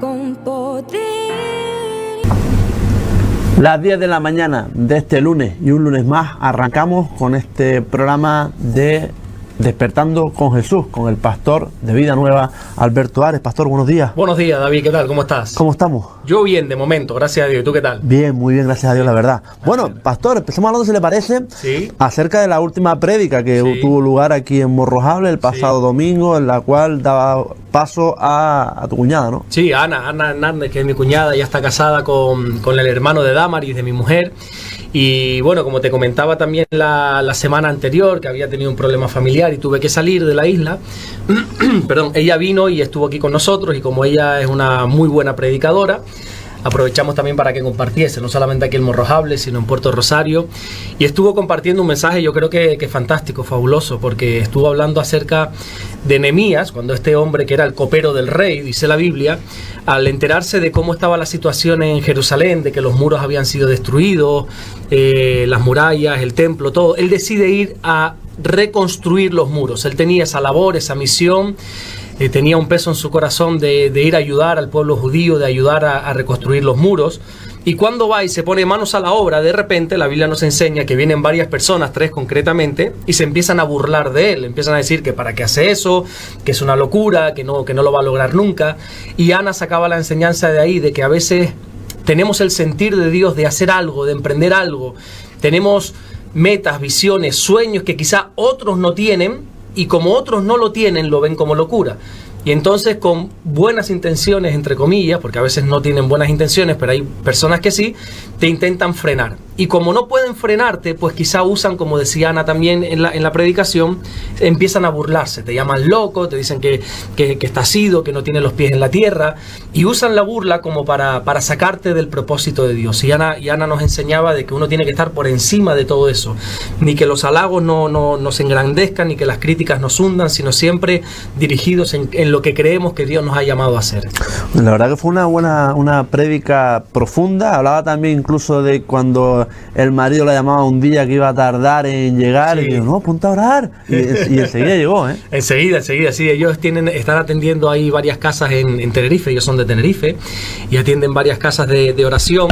con poder. Las 10 de la mañana de este lunes y un lunes más arrancamos con este programa de Despertando con Jesús, con el pastor de Vida Nueva, Alberto Ares. Pastor, buenos días. Buenos días, David, ¿qué tal? ¿Cómo estás? ¿Cómo estamos? Yo bien, de momento, gracias a Dios. ¿Y tú qué tal? Bien, muy bien, gracias a Dios, la verdad. Bueno, pastor, empecemos hablando, si le parece, acerca de la última prédica que tuvo lugar aquí en Morrojable el pasado domingo, en la cual daba paso a tu cuñada, ¿no? Sí, Ana Hernández, que es mi cuñada, ya está casada con el hermano de Damaris, de mi mujer. Y bueno, como te comentaba también la semana anterior, que había tenido un problema familiar y tuve que salir de la isla, perdón, ella vino y estuvo aquí con nosotros, y como ella es una muy buena predicadora, aprovechamos también para que compartiese, no solamente aquí en Morrojable, sino en Puerto Rosario, y estuvo compartiendo un mensaje, yo creo que fantástico, fabuloso, porque estuvo hablando acerca de Nehemías, cuando este hombre que era el copero del rey, dice la Biblia, al enterarse de cómo estaba la situación en Jerusalén, de que los muros habían sido destruidos, las murallas, el templo, todo, él decide ir a reconstruir los muros. Él tenía esa labor, esa misión, tenía un peso en su corazón de ir a ayudar al pueblo judío, de ayudar a reconstruir los muros. Y cuando va y se pone manos a la obra, de repente la Biblia nos enseña que vienen varias personas, 3 concretamente, y se empiezan a burlar de él, empiezan a decir que para qué hace eso, que es una locura, que no lo va a lograr nunca. Y Ana sacaba la enseñanza de ahí, de que a veces tenemos el sentir de Dios de hacer algo, de emprender algo. Tenemos metas, visiones, sueños que quizá otros no tienen, y como otros no lo tienen, lo ven como locura. Y entonces, con buenas intenciones, entre comillas, porque a veces no tienen buenas intenciones, pero hay personas que sí, te intentan frenar. Y como no pueden frenarte, pues quizá usan, como decía Ana también en la predicación, empiezan a burlarse. Te llaman loco, te dicen que estás ido, que no tienes los pies en la tierra, y usan la burla como para sacarte del propósito de Dios. Y Ana nos enseñaba de que uno tiene que estar por encima de todo eso. Ni que los halagos nos engrandezcan, ni que las críticas nos hundan, sino siempre dirigidos en lo que creemos que Dios nos ha llamado a hacer. La verdad que fue una prédica profunda. Hablaba también incluso de cuando el marido la llamaba un día que iba a tardar en llegar, y dijo, no, ponte a orar, y enseguida llegó, ¿eh? Enseguida, sí. Ellos están atendiendo ahí varias casas en Tenerife. Ellos son de Tenerife y atienden varias casas de oración.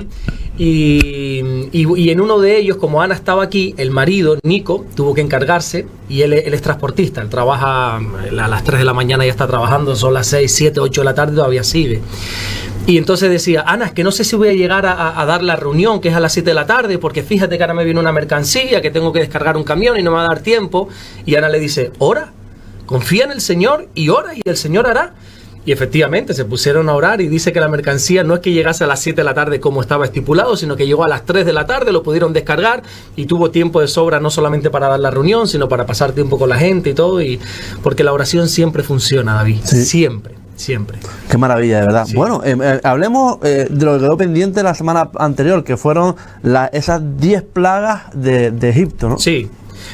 Y en uno de ellos, como Ana estaba aquí, el marido, Nico, tuvo que encargarse, y él es transportista. Él trabaja a las 3 de la mañana, ya está trabajando, son las 6, 7, 8 de la tarde, todavía sigue. Y entonces decía, Ana, es que no sé si voy a llegar a dar la reunión, que es a las 7 de la tarde, porque fíjate que ahora me viene una mercancía, que tengo que descargar un camión y no me va a dar tiempo. Y Ana le dice, ora, confía en el Señor y ora, y el Señor hará. Y efectivamente se pusieron a orar, y dice que la mercancía no es que llegase a las 7 de la tarde como estaba estipulado, sino que llegó a las 3 de la tarde, lo pudieron descargar, y tuvo tiempo de sobra no solamente para dar la reunión, sino para pasar tiempo con la gente y todo, y porque la oración siempre funciona, David, siempre. Qué maravilla, de verdad. Sí. Bueno, hablemos de lo que quedó pendiente la semana anterior, que fueron esas 10 plagas de Egipto, ¿no? Sí.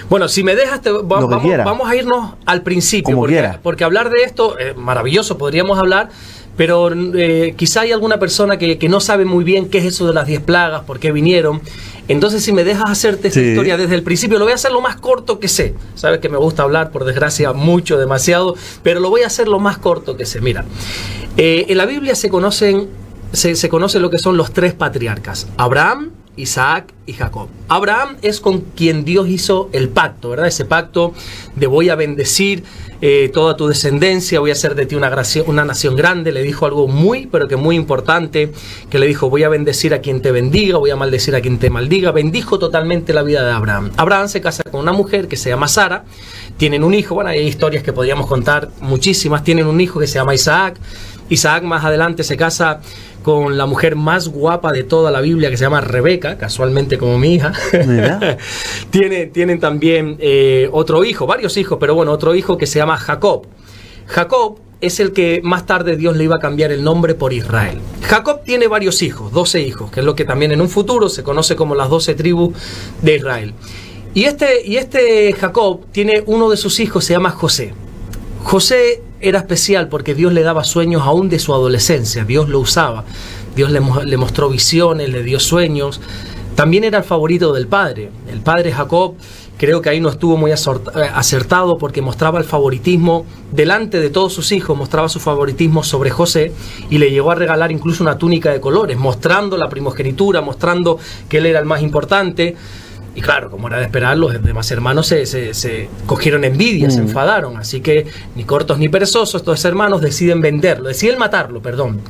Bueno, si me dejas, vamos a irnos al principio, porque hablar de esto es maravilloso, podríamos hablar, pero quizá hay alguna persona que no sabe muy bien qué es eso de las 10 plagas, por qué vinieron. Entonces, si me dejas hacerte esta historia desde el principio, lo voy a hacer lo más corto que sé. Sabes que me gusta hablar, por desgracia, mucho, demasiado, pero lo voy a hacer lo más corto que sé. Mira, en la Biblia se conoce lo que son los 3 patriarcas: Abraham, Isaac y Jacob. Abraham es con quien Dios hizo el pacto, ¿verdad? Ese pacto de voy a bendecir toda tu descendencia, voy a hacer de ti una nación grande. Le dijo algo pero que muy importante, que le dijo, voy a bendecir a quien te bendiga, voy a maldecir a quien te maldiga. Bendijo totalmente la vida de Abraham. Abraham se casa con una mujer que se llama Sara, tienen un hijo, bueno, hay historias que podríamos contar muchísimas, tienen un hijo que se llama Isaac. Isaac más adelante se casa con la mujer más guapa de toda la Biblia, que se llama Rebeca, casualmente como mi hija. Tienen también otro hijo, varios hijos, pero bueno, otro hijo que se llama Jacob. Jacob es el que más tarde Dios le iba a cambiar el nombre por Israel. Jacob tiene varios hijos, 12 hijos, que es lo que también en un futuro se conoce como las 12 tribus de Israel. Y este Jacob tiene uno de sus hijos, se llama José. José era especial porque Dios le daba sueños aún de su adolescencia. Dios lo usaba. Dios le mostró visiones, le dio sueños. También era el favorito del padre. El padre Jacob creo que ahí no estuvo muy acertado, porque mostraba el favoritismo delante de todos sus hijos, mostraba su favoritismo sobre José, y le llegó a regalar incluso una túnica de colores, mostrando la primogenitura, mostrando que él era el más importante. Y claro, como era de esperar, los demás hermanos se cogieron envidia, se enfadaron. Así que, ni cortos ni perezosos, estos hermanos deciden matarlo,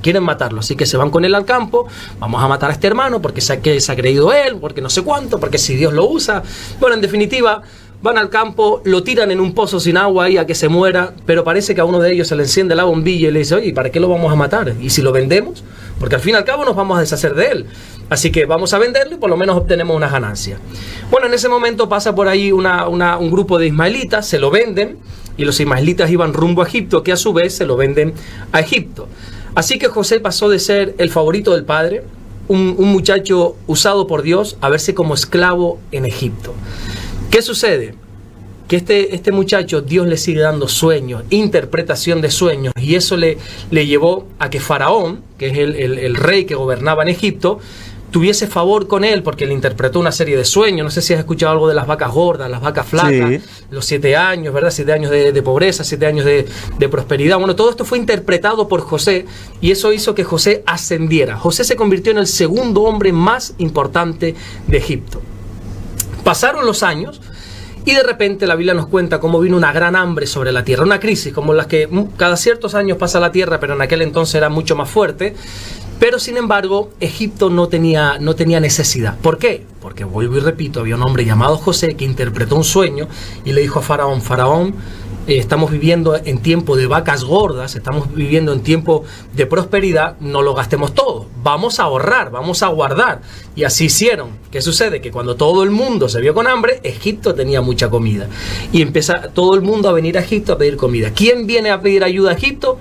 quieren matarlo. Así que se van con él al campo, vamos a matar a este hermano porque se ha creído él, porque no sé cuánto, porque si Dios lo usa. Bueno, en definitiva, van al campo, lo tiran en un pozo sin agua ahí a que se muera, pero parece que a uno de ellos se le enciende la bombilla y le dice, oye, ¿para qué lo vamos a matar? ¿Y si lo vendemos? Porque al fin y al cabo nos vamos a deshacer de él. Así que vamos a venderlo y por lo menos obtenemos unas ganancias. Bueno, en ese momento pasa por ahí un grupo de ismaelitas, se lo venden, y los ismaelitas iban rumbo a Egipto, que a su vez se lo venden a Egipto. Así que José pasó de ser el favorito del padre, un muchacho usado por Dios, a verse como esclavo en Egipto. ¿Qué sucede? Que este muchacho, Dios le sigue dando sueños, interpretación de sueños, y eso le llevó a que Faraón, que es el rey que gobernaba en Egipto, tuviese favor con él, porque le interpretó una serie de sueños. No sé si has escuchado algo de las vacas gordas, las vacas flacas, sí. Los 7 años, ¿verdad? 7 años de pobreza, 7 años de prosperidad. Bueno, todo esto fue interpretado por José, y eso hizo que José ascendiera. José se convirtió en el segundo hombre más importante de Egipto. Pasaron los años, y de repente la Biblia nos cuenta cómo vino una gran hambre sobre la tierra, una crisis como las que cada ciertos años pasa la tierra, pero en aquel entonces era mucho más fuerte. Pero sin embargo, Egipto no tenía necesidad. ¿Por qué? Porque, vuelvo y repito, había un hombre llamado José que interpretó un sueño y le dijo a Faraón, Faraón, estamos viviendo en tiempo de vacas gordas, estamos viviendo en tiempo de prosperidad, no lo gastemos todo, vamos a ahorrar, vamos a guardar. Y así hicieron. ¿Qué sucede? Que cuando todo el mundo se vio con hambre, Egipto tenía mucha comida. Y empieza todo el mundo a venir a Egipto a pedir comida. ¿Quién viene a pedir ayuda a Egipto?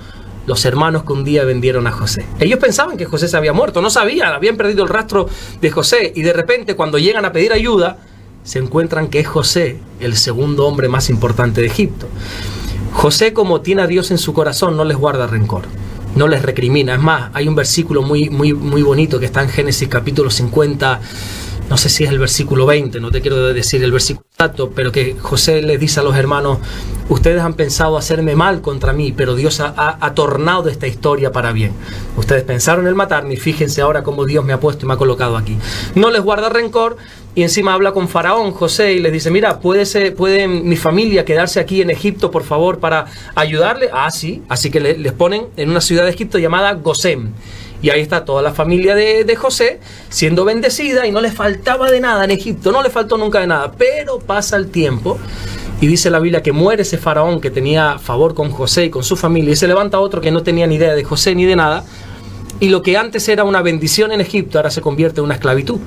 Los hermanos que un día vendieron a José. Ellos pensaban que José se había muerto, no sabían, habían perdido el rastro de José, y de repente cuando llegan a pedir ayuda, se encuentran que es José el segundo hombre más importante de Egipto. José, como tiene a Dios en su corazón, no les guarda rencor, no les recrimina. Es más, hay un versículo muy bonito que está en Génesis capítulo 50, no sé si es el versículo 20, no te quiero decir el versículo exacto, pero que José les dice a los hermanos, ustedes han pensado hacerme mal contra mí, pero Dios ha tornado esta historia para bien. Ustedes pensaron en matarme, y fíjense ahora cómo Dios me ha puesto y me ha colocado aquí. No les guarda rencor, y encima habla con Faraón, José, y les dice, mira, ¿puede mi familia quedarse aquí en Egipto, por favor, para ayudarle? Ah, sí. Así que les ponen en una ciudad de Egipto llamada Gosén. Y ahí está toda la familia de José siendo bendecida, y no le faltaba de nada en Egipto, no le faltó nunca de nada. Pero pasa el tiempo y dice la Biblia que muere ese faraón que tenía favor con José y con su familia, y se levanta otro que no tenía ni idea de José ni de nada, y lo que antes era una bendición en Egipto ahora se convierte en una esclavitud.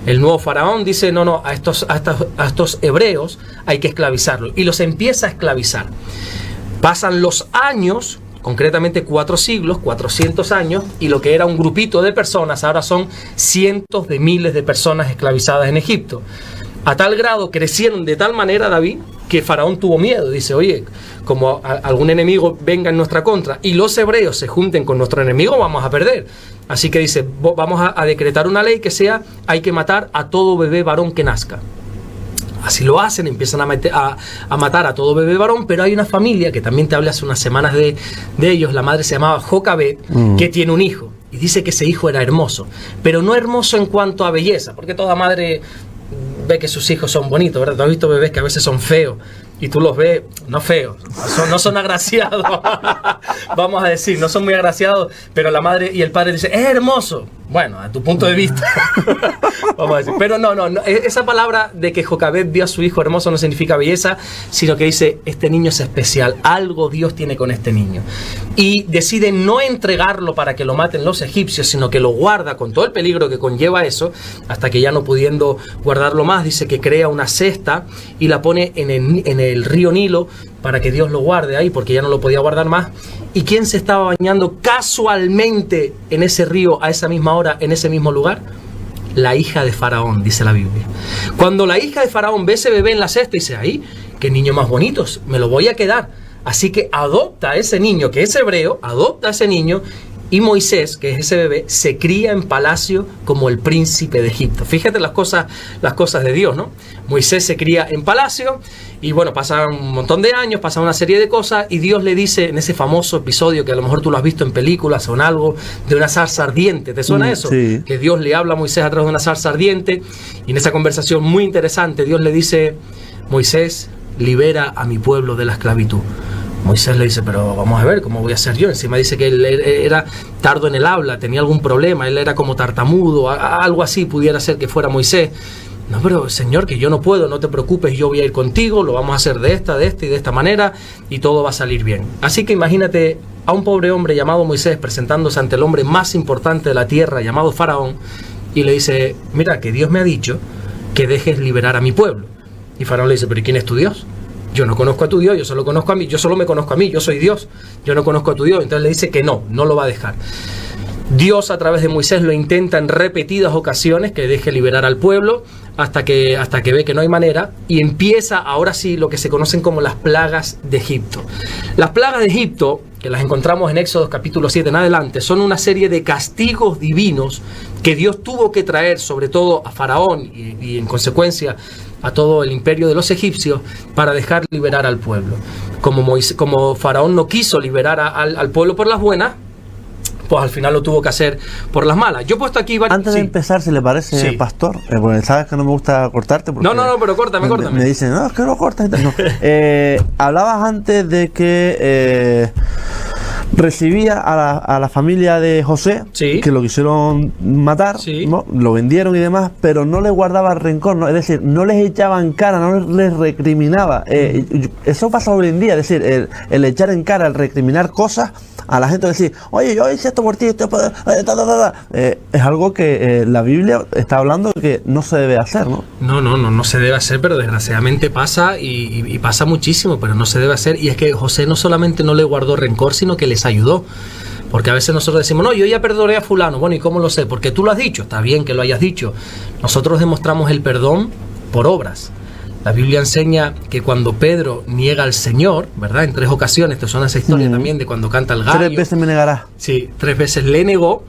El nuevo faraón dice, no, a estos hebreos hay que esclavizarlos, y los empieza a esclavizar. Pasan los años, concretamente 4 siglos, 400 años, y lo que era un grupito de personas ahora son cientos de miles de personas esclavizadas en Egipto. A tal grado crecieron de tal manera, David, que Faraón tuvo miedo. Dice, oye, como algún enemigo venga en nuestra contra y los hebreos se junten con nuestro enemigo, vamos a perder. Así que dice, vamos a decretar una ley que sea, hay que matar a todo bebé varón que nazca. Así lo hacen, empiezan a matar a todo bebé varón, pero hay una familia, que también te hablé hace unas semanas de ellos, la madre se llamaba Jocabed, que tiene un hijo, y dice que ese hijo era hermoso, pero no hermoso en cuanto a belleza, porque toda madre ve que sus hijos son bonitos, ¿verdad? ¿Tú has visto bebés que a veces son feos? Y tú los ves, no feos, no son agraciados, vamos a decir, no son muy agraciados, pero la madre y el padre dicen, es hermoso. Bueno, a tu punto de vista, vamos a decir. Pero no, esa palabra de que Jocabed vio a su hijo hermoso no significa belleza, sino que dice, este niño es especial, algo Dios tiene con este niño. Y decide no entregarlo para que lo maten los egipcios, sino que lo guarda con todo el peligro que conlleva eso, hasta que ya no pudiendo guardarlo más, dice que crea una cesta y la pone en el río Nilo para que Dios lo guarde ahí, porque ya no lo podía guardar más. ¿Y quién se estaba bañando casualmente en ese río a esa misma hora, en ese mismo lugar? La hija de Faraón, dice la Biblia. Cuando la hija de Faraón ve ese bebé en la cesta, dice, ¡ay, qué niño más bonito! Me lo voy a quedar. Así que adopta a ese niño, que es hebreo, adopta a ese niño y Moisés, que es ese bebé, se cría en palacio como el príncipe de Egipto. Fíjate las cosas de Dios, ¿no? Moisés se cría en palacio y bueno, pasan un montón de años, pasan una serie de cosas y Dios le dice en ese famoso episodio que a lo mejor tú lo has visto en películas o en algo, de una zarza ardiente. ¿Te suena eso? Sí. Que Dios le habla a Moisés a través de una zarza ardiente y en esa conversación muy interesante Dios le dice: Moisés, libera a mi pueblo de la esclavitud. Moisés le dice: pero vamos a ver, ¿cómo voy a ser yo? Encima dice que él era tardo en el habla, tenía algún problema, él era como tartamudo, algo así pudiera ser que fuera Moisés. No, pero Señor, que yo no puedo, no te preocupes, yo voy a ir contigo, lo vamos a hacer de esta y de esta manera y todo va a salir bien. Así que imagínate a un pobre hombre llamado Moisés presentándose ante el hombre más importante de la tierra, llamado Faraón, y le dice: mira, que Dios me ha dicho que dejes liberar a mi pueblo. Y Faraón le dice: pero ¿y quién es tu Dios? Yo no conozco a tu Dios, yo solo conozco a mí, yo solo me conozco a mí, yo soy Dios, yo no conozco a tu Dios. Entonces le dice que no lo va a dejar. Dios a través de Moisés lo intenta en repetidas ocasiones que deje liberar al pueblo hasta que ve que no hay manera y empieza ahora sí lo que se conocen como las plagas de Egipto. Las plagas de Egipto, que las encontramos en Éxodo capítulo 7 en adelante, son una serie de castigos divinos que Dios tuvo que traer sobre todo a Faraón y en consecuencia a todo el imperio de los egipcios para dejar liberar al pueblo. Como Faraón no quiso liberar al pueblo por las buenas, pues al final lo tuvo que hacer por las malas. Yo he puesto aquí varios... Antes de empezar, si le parece, pastor, porque sabes que no me gusta cortarte. No, pero córtame. Me dicen, no, es que no cortas. No. Hablabas antes de que recibía a la familia de José, que lo quisieron matar, ¿no? Lo vendieron y demás, pero no les guardaba rencor, ¿no? Es decir, no les echaba en cara, no les recriminaba. Eso pasa hoy en día, es decir, el echar en cara, el recriminar cosas a la gente, decir: oye, yo hice esto por ti, es algo que la Biblia está hablando de que no se debe hacer, ¿no? No se debe hacer, pero desgraciadamente pasa y pasa muchísimo, pero no se debe hacer. Y es que José no solamente no le guardó rencor, sino que les ayudó. Porque a veces nosotros decimos: no, yo ya perdoné a fulano. Bueno, ¿y cómo lo sé? Porque tú lo has dicho. Está bien que lo hayas dicho. Nosotros demostramos el perdón por obras. La Biblia enseña que cuando Pedro niega al Señor, ¿verdad? En 3 ocasiones, te suena esa historia también de cuando canta el gallo. 3 veces me negará. Sí, 3 veces le negó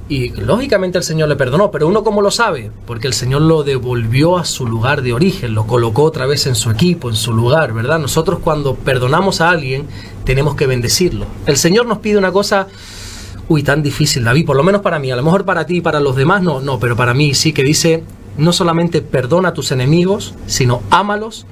y lógicamente el Señor le perdonó. Pero uno, ¿cómo lo sabe? Porque el Señor lo devolvió a su lugar de origen, lo colocó otra vez en su equipo, en su lugar, ¿verdad? Nosotros cuando perdonamos a alguien tenemos que bendecirlo. El Señor nos pide una cosa... tan difícil, David, por lo menos para mí, a lo mejor para ti y para los demás no, pero para mí sí, que dice: no solamente perdona a tus enemigos, sino ámalos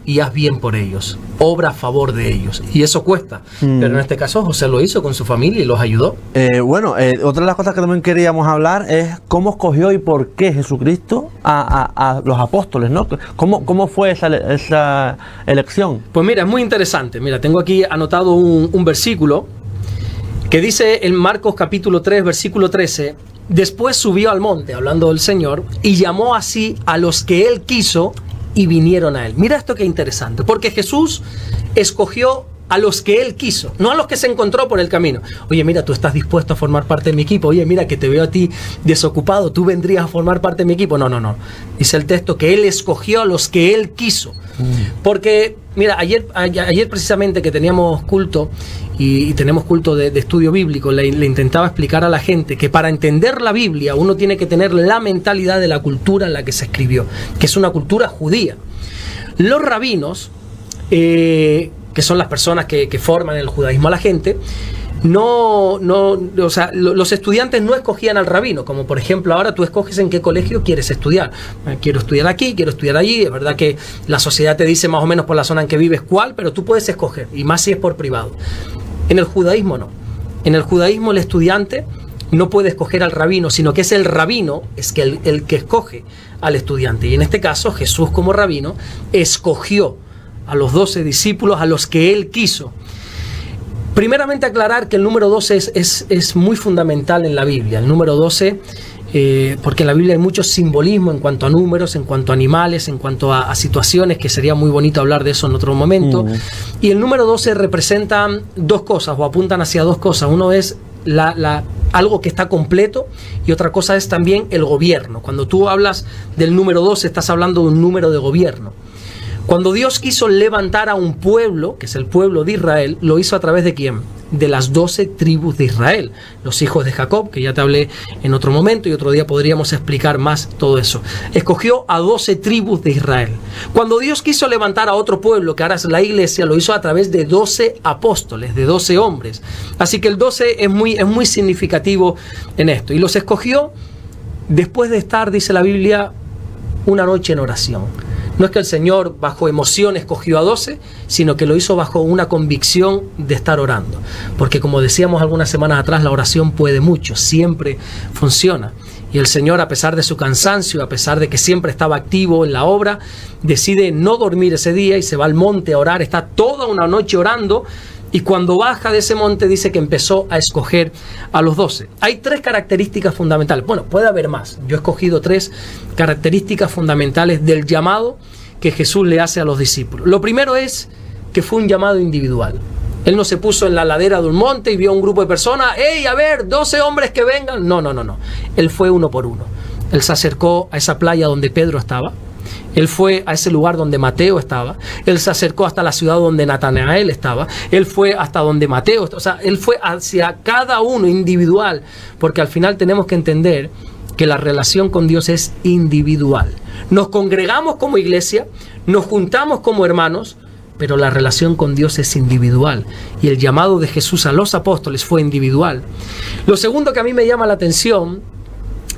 y haz bien por ellos, obra a favor de ellos, y eso cuesta, pero en este caso José lo hizo con su familia y los ayudó. Otra de las cosas que también queríamos hablar es cómo escogió y por qué Jesucristo a los apóstoles, ¿no? ¿Cómo fue esa elección? Pues mira, es muy interesante. Mira, tengo aquí anotado un versículo que dice en Marcos capítulo 3, versículo 13: después subió al monte, hablando del Señor, y llamó así a los que él quiso y vinieron a él. Mira esto que interesante, porque Jesús escogió a los que él quiso, no a los que se encontró por el camino. Oye, mira, tú estás dispuesto a formar parte de mi equipo. Oye, mira, que te veo a ti desocupado, tú vendrías a formar parte de mi equipo. No. Dice el texto que él escogió a los que él quiso. Porque, mira, ayer precisamente que teníamos culto y tenemos culto de estudio bíblico, le intentaba explicar a la gente que para entender la Biblia uno tiene que tener la mentalidad de la cultura en la que se escribió, que es una cultura judía. Los rabinos, que son las personas que forman el judaísmo a la gente, los estudiantes no escogían al rabino, como por ejemplo ahora tú escoges en qué colegio quieres estudiar. Quiero estudiar aquí, quiero estudiar allí. Es verdad que la sociedad te dice más o menos por la zona en que vives cuál, pero tú puedes escoger, y más si es por privado. En el judaísmo no. En el judaísmo el estudiante no puede escoger al rabino, sino que es el rabino el que escoge al estudiante. Y en este caso Jesús, como rabino, escogió a los 12 discípulos a los que él quiso. Primeramente aclarar que el número 12 es muy fundamental en la Biblia. El número 12, porque en la Biblia hay mucho simbolismo en cuanto a números, en cuanto a animales, en cuanto a situaciones, que sería muy bonito hablar de eso en otro momento. Y el número 12 representa 2 cosas, o apuntan hacia 2 cosas. Uno es algo que está completo, y otra cosa es también el gobierno. Cuando tú hablas del número 12, estás hablando de un número de gobierno. Cuando Dios quiso levantar a un pueblo, que es el pueblo de Israel, lo hizo a través de ¿quién? de las 12 tribus de Israel, los hijos de Jacob, que ya te hablé en otro momento y otro día podríamos explicar más todo eso. Escogió a 12 tribus de Israel. Cuando Dios quiso levantar a otro pueblo, que ahora es la iglesia, lo hizo a través de 12 apóstoles, de 12 hombres. Así que el 12 es muy significativo en esto. Y los escogió después de estar, dice la Biblia, una noche en oración. No es que el Señor bajo emoción escogió a 12, sino que lo hizo bajo una convicción de estar orando. Porque como decíamos algunas semanas atrás, la oración puede mucho, siempre funciona. Y el Señor, a pesar de su cansancio, a pesar de que siempre estaba activo en la obra, decide no dormir ese día y se va al monte a orar. Está toda una noche orando. Y cuando baja de ese monte dice que empezó a escoger a los 12. Hay 3 características fundamentales. Bueno, puede haber más. Yo he escogido 3 características fundamentales del llamado que Jesús le hace a los discípulos. Lo primero es que fue un llamado individual. Él no se puso en la ladera de un monte y vio a un grupo de personas. ¡Ey, a ver, 12 hombres que vengan! No. Él fue uno por uno. Él se acercó a esa playa donde Pedro estaba. Él fue a ese lugar donde Mateo estaba. Él se acercó hasta la ciudad donde Natanael estaba. Él fue hasta donde Mateo estaba. O sea, él fue hacia cada uno individual. Porque al final tenemos que entender que la relación con Dios es individual. Nos congregamos como iglesia, nos juntamos como hermanos, pero la relación con Dios es individual. Y el llamado de Jesús a los apóstoles fue individual. Lo segundo que a mí me llama la atención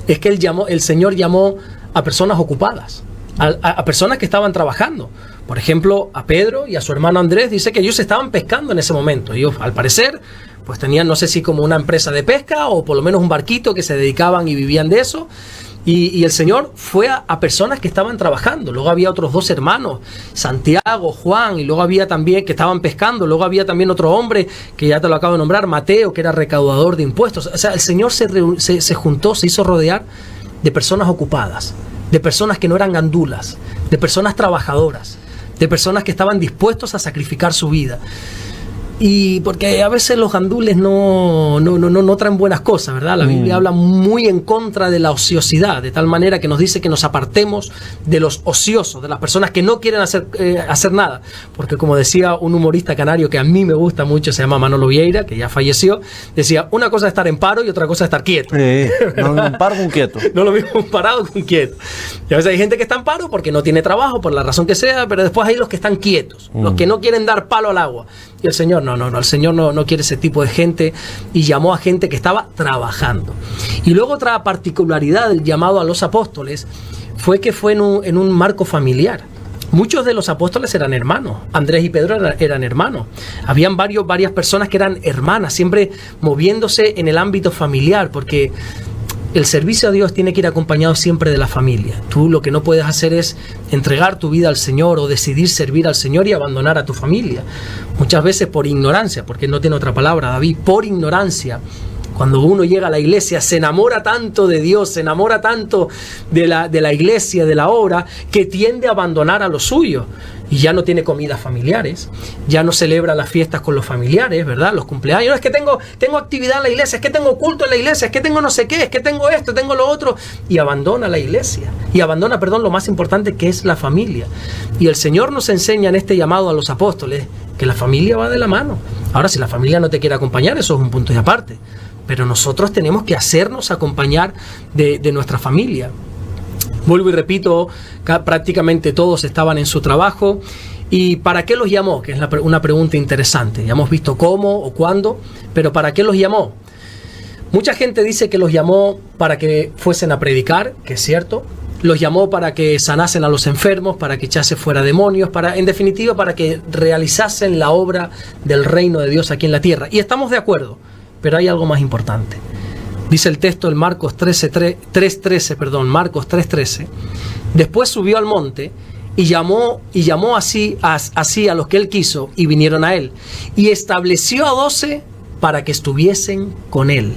es que el Señor llamó a personas ocupadas. A personas que estaban trabajando. Por ejemplo, a Pedro y a su hermano Andrés, dice que ellos estaban pescando en ese momento. Ellos, al parecer, pues tenían, no sé si como una empresa de pesca o por lo menos un barquito que se dedicaban y vivían de eso. Y el Señor fue a personas que estaban trabajando. Luego había otros 2 hermanos, Santiago, Juan, y luego había también que estaban pescando. Luego había también otro hombre que ya te lo acabo de nombrar, Mateo, que era recaudador de impuestos. O sea, el Señor se juntó, se hizo rodear de personas ocupadas, de personas que no eran gandulas, de personas trabajadoras, de personas que estaban dispuestos a sacrificar su vida. Y porque a veces los gandules no traen buenas cosas, ¿verdad? La Biblia habla muy en contra de la ociosidad, de tal manera que nos dice que nos apartemos de los ociosos, de las personas que no quieren hacer nada. Porque como decía un humorista canario que a mí me gusta mucho, se llama Manolo Vieira, que ya falleció, decía, una cosa es estar en paro y otra cosa es estar quieto. No un paro con quieto. No lo mismo un parado con quieto. Y a veces hay gente que está en paro porque no tiene trabajo, por la razón que sea, pero después hay los que están quietos, los que no quieren dar palo al agua. Y el Señor no, el Señor no quiere ese tipo de gente y llamó a gente que estaba trabajando. Y luego otra particularidad del llamado a los apóstoles fue que fue en un marco familiar. Muchos de los apóstoles eran hermanos. Andrés y Pedro eran hermanos. Habían varias personas que eran hermanas, siempre moviéndose en el ámbito familiar, porque el servicio a Dios tiene que ir acompañado siempre de la familia. Tú lo que no puedes hacer es entregar tu vida al Señor o decidir servir al Señor y abandonar a tu familia. Muchas veces por ignorancia, porque no tiene otra palabra, David, por ignorancia. Cuando uno llega a la iglesia, se enamora tanto de Dios, se enamora tanto de la iglesia, de la obra, que tiende a abandonar a los suyos. Y ya no tiene comidas familiares, ya no celebra las fiestas con los familiares, ¿verdad? Los cumpleaños. No, es que tengo actividad en la iglesia, es que tengo culto en la iglesia, es que tengo no sé qué, es que tengo esto, tengo lo otro. Y abandona la iglesia. Y abandona, lo más importante, que es la familia. Y el Señor nos enseña en este llamado a los apóstoles que la familia va de la mano. Ahora, si la familia no te quiere acompañar, eso es un punto de aparte. Pero nosotros tenemos que hacernos acompañar de nuestra familia. Vuelvo y repito, prácticamente todos estaban en su trabajo. ¿Y para qué los llamó? Que es una pregunta interesante. Ya hemos visto cómo o cuándo, pero ¿para qué los llamó? Mucha gente dice que los llamó para que fuesen a predicar, que es cierto. Los llamó para que sanasen a los enfermos, para que echasen fuera demonios, en definitiva, para que realizasen la obra del reino de Dios aquí en la tierra. Y estamos de acuerdo, pero hay algo más importante. Dice el texto en Marcos 3:13. Después subió al monte y llamó así a los que él quiso y vinieron a él. Y estableció a 12 para que estuviesen con él.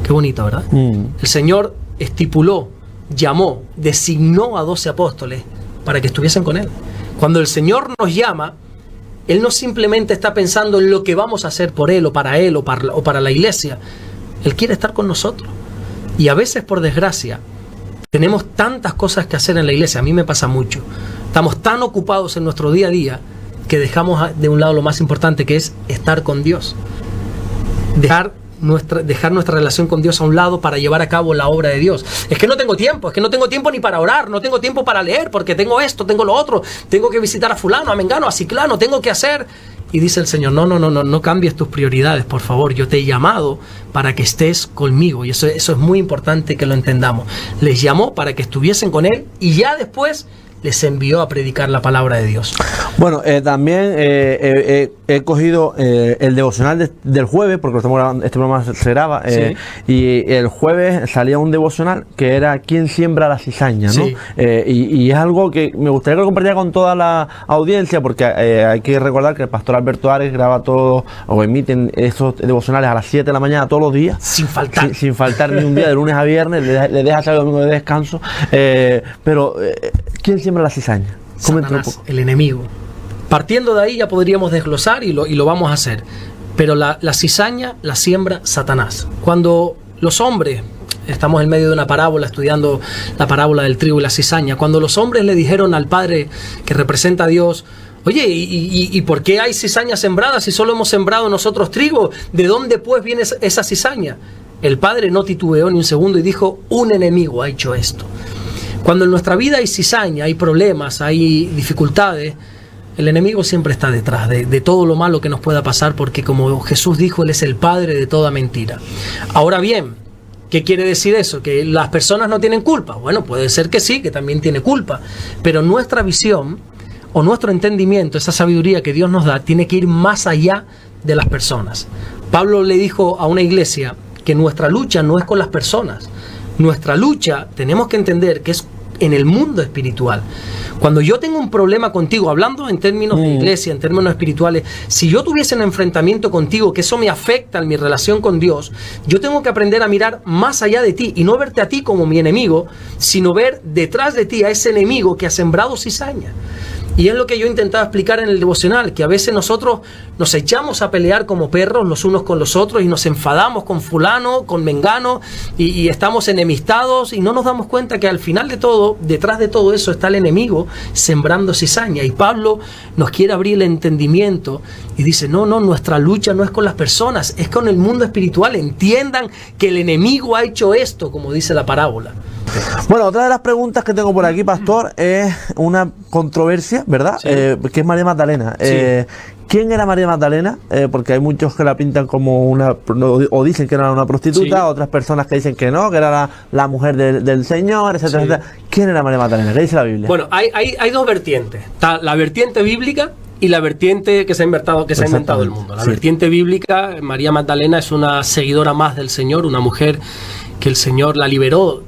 Qué bonito, ¿verdad? El Señor estipuló, llamó, designó a 12 apóstoles para que estuviesen con él. Cuando el Señor nos llama, Él no simplemente está pensando en lo que vamos a hacer por él o para la iglesia. Él quiere estar con nosotros. Y a veces, por desgracia, tenemos tantas cosas que hacer en la iglesia. A mí me pasa mucho. Estamos tan ocupados en nuestro día a día que dejamos de un lado lo más importante, que es estar con Dios. dejar nuestra relación con Dios a un lado para llevar a cabo la obra de Dios. Es que no tengo tiempo, ni para orar, no tengo tiempo para leer, porque tengo esto, tengo lo otro, tengo que visitar a fulano, a mengano, a ciclano, tengo que hacer. Y dice el Señor, no cambies tus prioridades, por favor, yo te he llamado para que estés conmigo, y eso es muy importante que lo entendamos. Les llamó para que estuviesen con Él, y ya después les envió a predicar la palabra de Dios. Bueno, también he cogido el devocional del jueves, porque estamos grabando, este programa se graba, Sí. y el jueves salía un devocional que era ¿Quién siembra la cizaña? ¿No? Sí. Y es algo que me gustaría que lo compartiera con toda la audiencia, porque hay que recordar que el pastor Alberto Ares graba todo, o emiten esos devocionales a las 7 de la mañana todos los días. Sin faltar. Sin faltar ni un día, de lunes a viernes, le deja sábado y domingo de descanso. Pero, ¿quién siembra la cizaña? Comenta un Satanás, poco. el enemigo. Partiendo de ahí ya podríamos desglosar y lo vamos a hacer. Pero la cizaña la siembra Satanás. Cuando los hombres, estamos en medio de una parábola, estudiando la parábola del trigo y la cizaña, cuando los hombres le dijeron al Padre que representa a Dios, oye, ¿y por qué hay cizaña sembrada si solo hemos sembrado nosotros trigo? ¿De dónde pues viene esa cizaña? El Padre no titubeó ni un segundo y dijo, un enemigo ha hecho esto. Cuando en nuestra vida hay cizaña, hay problemas, hay dificultades, el enemigo siempre está detrás de todo lo malo que nos pueda pasar, porque como Jesús dijo, Él es el padre de toda mentira. Ahora bien, ¿qué quiere decir eso? ¿Que las personas no tienen culpa? Bueno, puede ser que sí, que también tiene culpa, pero nuestra visión o nuestro entendimiento, esa sabiduría que Dios nos da, tiene que ir más allá de las personas. Pablo le dijo a una iglesia que nuestra lucha no es con las personas. Nuestra lucha, tenemos que entender que es en el mundo espiritual. Cuando yo tengo un problema contigo, hablando en términos de iglesia, en términos espirituales, si yo tuviese un enfrentamiento contigo, que eso me afecta en mi relación con Dios, yo tengo que aprender a mirar más allá de ti y no verte a ti como mi enemigo, sino ver detrás de ti a ese enemigo que ha sembrado cizaña. Y es lo que yo intentaba explicar en el devocional, que a veces nosotros nos echamos a pelear como perros los unos con los otros y nos enfadamos con fulano, con mengano, y estamos enemistados y no nos damos cuenta que al final de todo, detrás de todo eso está el enemigo sembrando cizaña. Y Pablo nos quiere abrir el entendimiento y dice, no, nuestra lucha no es con las personas, es con el mundo espiritual. Entiendan que el enemigo ha hecho esto, como dice la parábola. Bueno, otra de las preguntas que tengo por aquí, pastor, es una controversia, ¿verdad? Sí. Que es María Magdalena. Sí. ¿Quién era María Magdalena? Porque hay muchos que la pintan como o dicen que era una prostituta, Sí. otras personas que dicen que no, que era la mujer del Señor, etcétera, Sí. etcétera. ¿Quién era María Magdalena? ¿Qué dice la Biblia? Bueno, hay dos vertientes. Está la vertiente bíblica y la vertiente que se ha inventado el mundo. La Sí. vertiente bíblica, María Magdalena es una seguidora más del Señor, una mujer que el Señor la liberó.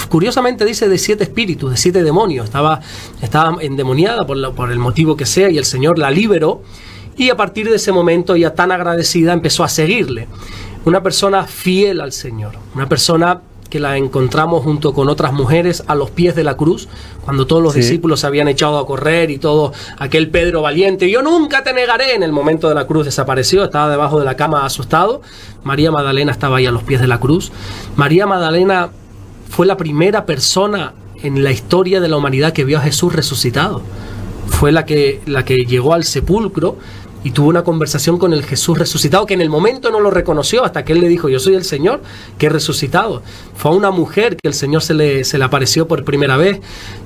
Curiosamente dice de 7 espíritus, de 7 demonios. Estaba endemoniada por el motivo que sea, y el Señor la liberó, y a partir de ese momento, ya tan agradecida, empezó a seguirle. Una persona fiel al Señor, una persona que la encontramos junto con otras mujeres a los pies de la cruz, cuando todos los Sí. discípulos se habían echado a correr y todo aquel Pedro valiente, yo nunca te negaré, en el momento de la cruz desapareció, estaba debajo de la cama asustado. María Magdalena estaba ahí a los pies de la cruz. María Magdalena fue la primera persona en la historia de la humanidad que vio a Jesús resucitado. Fue la que llegó al sepulcro y tuvo una conversación con el Jesús resucitado, que en el momento no lo reconoció hasta que él le dijo, yo soy el Señor que he resucitado. Fue a una mujer que el Señor se le apareció por primera vez,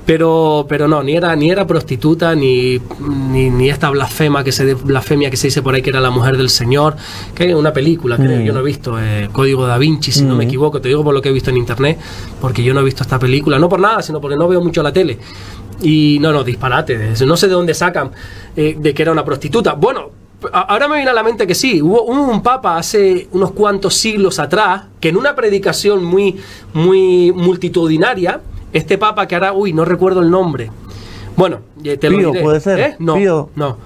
pero no, ni era prostituta, ni esta blasfemia que se dice por ahí que era la mujer del Señor, que hay una película, creo, yo no he visto, Código Da Vinci, si no me equivoco, te digo por lo que he visto en internet, porque yo no he visto esta película, no por nada, sino porque no veo mucho la tele. Y no, disparate, no sé de dónde sacan de que era una prostituta. Bueno, ahora me viene a la mente que sí, hubo un papa hace unos cuantos siglos atrás, que en una predicación muy multitudinaria, este papa que ahora, no recuerdo el nombre. Bueno, te lo Pío, diré. ¿puede ser? No, Pío. no.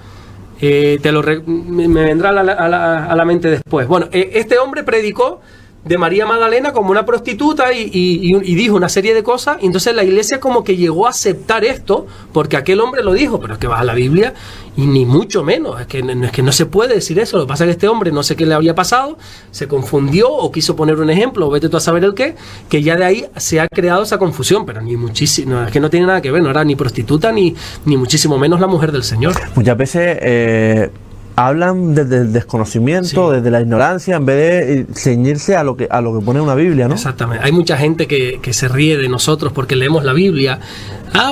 Me vendrá a la mente después. Bueno, este hombre predicó de María Magdalena como una prostituta y dijo una serie de cosas, y entonces la iglesia como que llegó a aceptar esto porque aquel hombre lo dijo, pero es que vas a la Biblia y ni mucho menos, es que no se puede decir eso. Lo que pasa es que este hombre no sé qué le había pasado, se confundió o quiso poner un ejemplo, o vete tú a saber el qué, que ya de ahí se ha creado esa confusión, pero ni muchísimo, es que no tiene nada que ver, no era ni prostituta ni muchísimo menos la mujer del Señor. Muchas veces hablan desde el desconocimiento, Sí. desde la ignorancia, en vez de ceñirse a lo que pone una Biblia, ¿no? Exactamente. Hay mucha gente que se ríe de nosotros porque leemos la Biblia.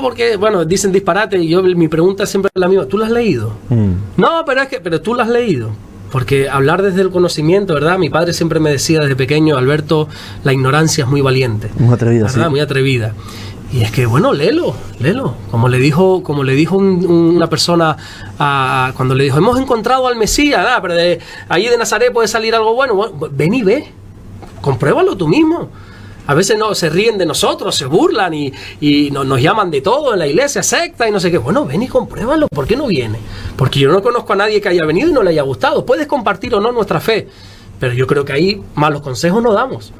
Porque, bueno, dicen disparate y mi pregunta es siempre la misma. ¿Tú la has leído? No, pero tú la has leído. Porque hablar desde el conocimiento, ¿verdad? Mi padre siempre me decía desde pequeño, Alberto, la ignorancia es muy valiente. Muy atrevida, ¿verdad? sí. Muy atrevida. Y es que, bueno, léelo. Como le dijo una persona cuando le dijo, hemos encontrado al Mesías, pero de allí de Nazaret puede salir algo bueno. Bueno, ven y ve. Compruébalo tú mismo. A veces no se ríen de nosotros, se burlan y nos llaman de todo en la iglesia, secta y no sé qué. Bueno, ven y compruébalo. ¿Por qué no viene? Porque yo no conozco a nadie que haya venido y no le haya gustado. Puedes compartir o no nuestra fe, pero yo creo que ahí malos consejos no damos,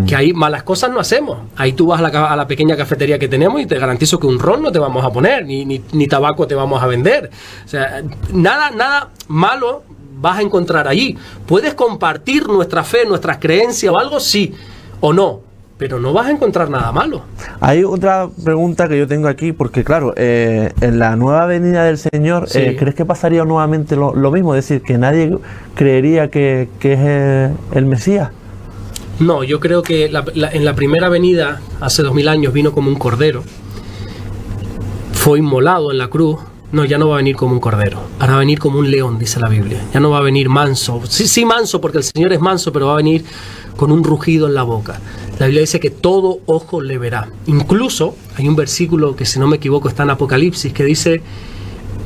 que ahí malas cosas no hacemos. Ahí tú vas a la pequeña cafetería que tenemos y te garantizo que un ron no te vamos a poner, ni tabaco te vamos a vender. O sea, nada malo vas a encontrar allí. Puedes compartir nuestra fe, nuestras creencias o algo, sí o no, pero no vas a encontrar nada malo. Hay otra pregunta que yo tengo aquí, porque claro, en la nueva venida del Señor, Sí. ¿crees que pasaría nuevamente lo mismo? Es decir, que nadie creería que es el Mesías. No, yo creo que en la primera venida, hace 2000 años, vino como un cordero, fue inmolado en la cruz. No, ya no va a venir como un cordero, ahora va a venir como un león, dice la Biblia. Ya no va a venir manso, sí manso, porque el Señor es manso, pero va a venir con un rugido en la boca. La Biblia dice que todo ojo le verá. Incluso hay un versículo que, si no me equivoco, está en Apocalipsis, que dice,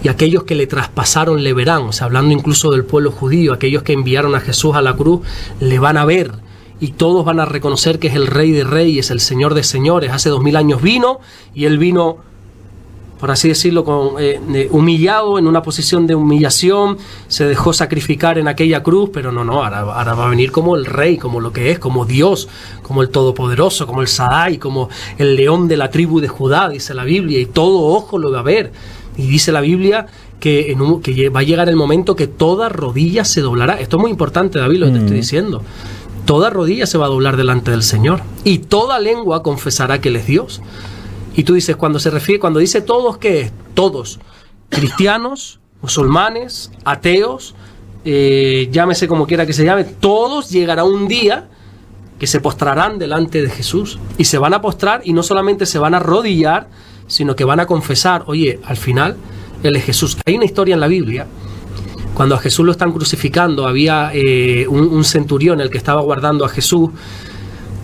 y aquellos que le traspasaron le verán. O sea, hablando incluso del pueblo judío, aquellos que enviaron a Jesús a la cruz le van a ver, y todos van a reconocer que es el Rey de Reyes, el Señor de Señores. Hace 2000 años vino, y Él vino, por así decirlo, humillado, en una posición de humillación, se dejó sacrificar en aquella cruz, pero ahora va a venir como el Rey, como lo que es, como Dios, como el Todopoderoso, como el Sadai, como el león de la tribu de Judá, dice la Biblia, y todo ojo lo va a ver. Y dice la Biblia que va a llegar el momento que toda rodilla se doblará. Esto es muy importante, David, lo que te estoy diciendo. Toda rodilla se va a doblar delante del Señor, y toda lengua confesará que Él es Dios. Y tú dices, cuando dice todos, ¿qué es? Todos. Cristianos, musulmanes, ateos, llámese como quiera que se llame, todos llegará un día que se postrarán delante de Jesús. Y se van a postrar, y no solamente se van a arrodillar, sino que van a confesar, oye, al final, Él es Jesús. Hay una historia en la Biblia, cuando a Jesús lo están crucificando, había un centurión, el que estaba guardando a Jesús.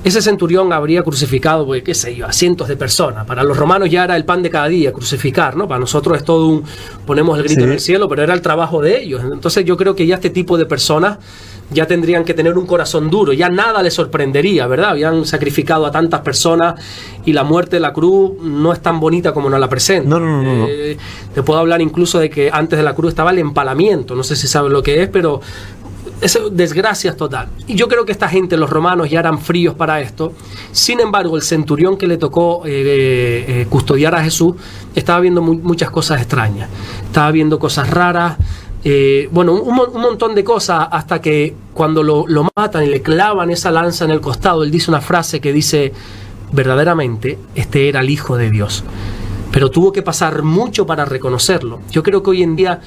Ese centurión habría crucificado, pues, qué sé yo, a cientos de personas. Para los romanos ya era el pan de cada día, crucificar, ¿no? Para nosotros es todo ponemos el grito en el cielo, pero era el trabajo de ellos. Entonces yo creo que ya este tipo de personas ya tendrían que tener un corazón duro, ya nada les sorprendería, ¿verdad? Habían sacrificado a tantas personas y la muerte de la cruz no es tan bonita como nos la presentan. No. Te puedo hablar incluso de que antes de la cruz estaba el empalamiento, no sé si sabes lo que es, pero es desgracias total. Y yo creo que esta gente, los romanos, ya eran fríos para esto. Sin embargo, el centurión que le tocó custodiar a Jesús estaba viendo muchas cosas extrañas, estaba viendo cosas raras, un montón de cosas, hasta que cuando lo matan y le clavan esa lanza en el costado, él dice una frase que dice, verdaderamente este era el Hijo de Dios. Pero tuvo que pasar mucho para reconocerlo. Yo creo que hoy en día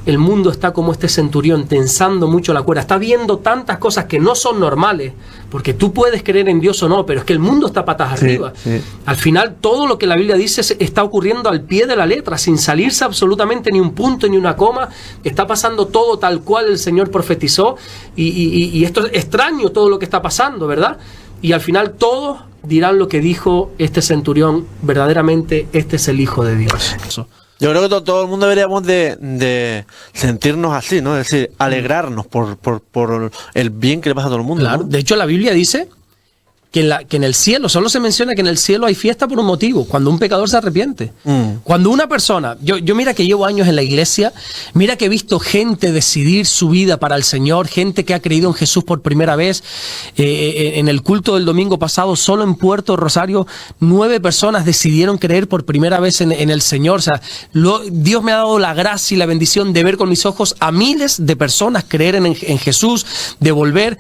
el mundo está como este centurión, tensando mucho la cuerda, está viendo tantas cosas que no son normales, porque tú puedes creer en Dios o no, pero es que el mundo está patas arriba. Sí. Al final, todo lo que la Biblia dice está ocurriendo al pie de la letra, sin salirse absolutamente ni un punto ni una coma. Está pasando todo tal cual el Señor profetizó, y esto es extraño, todo lo que está pasando, ¿verdad? Y al final todos dirán lo que dijo este centurión, verdaderamente este es el Hijo de Dios. Yo creo que todo el mundo deberíamos de sentirnos así, ¿no? Es decir, alegrarnos por el bien que le pasa a todo el mundo. Claro, ¿no? De hecho la Biblia dice que en el cielo, solo se menciona que en el cielo hay fiesta por un motivo, cuando un pecador se arrepiente. Cuando una persona, yo mira que llevo años en la iglesia, mira que he visto gente decidir su vida para el Señor, gente que ha creído en Jesús por primera vez. En el culto del domingo pasado, solo en Puerto Rosario, 9 personas decidieron creer por primera vez en el Señor. O sea, Dios me ha dado la gracia y la bendición de ver con mis ojos a miles de personas creer en Jesús, de volver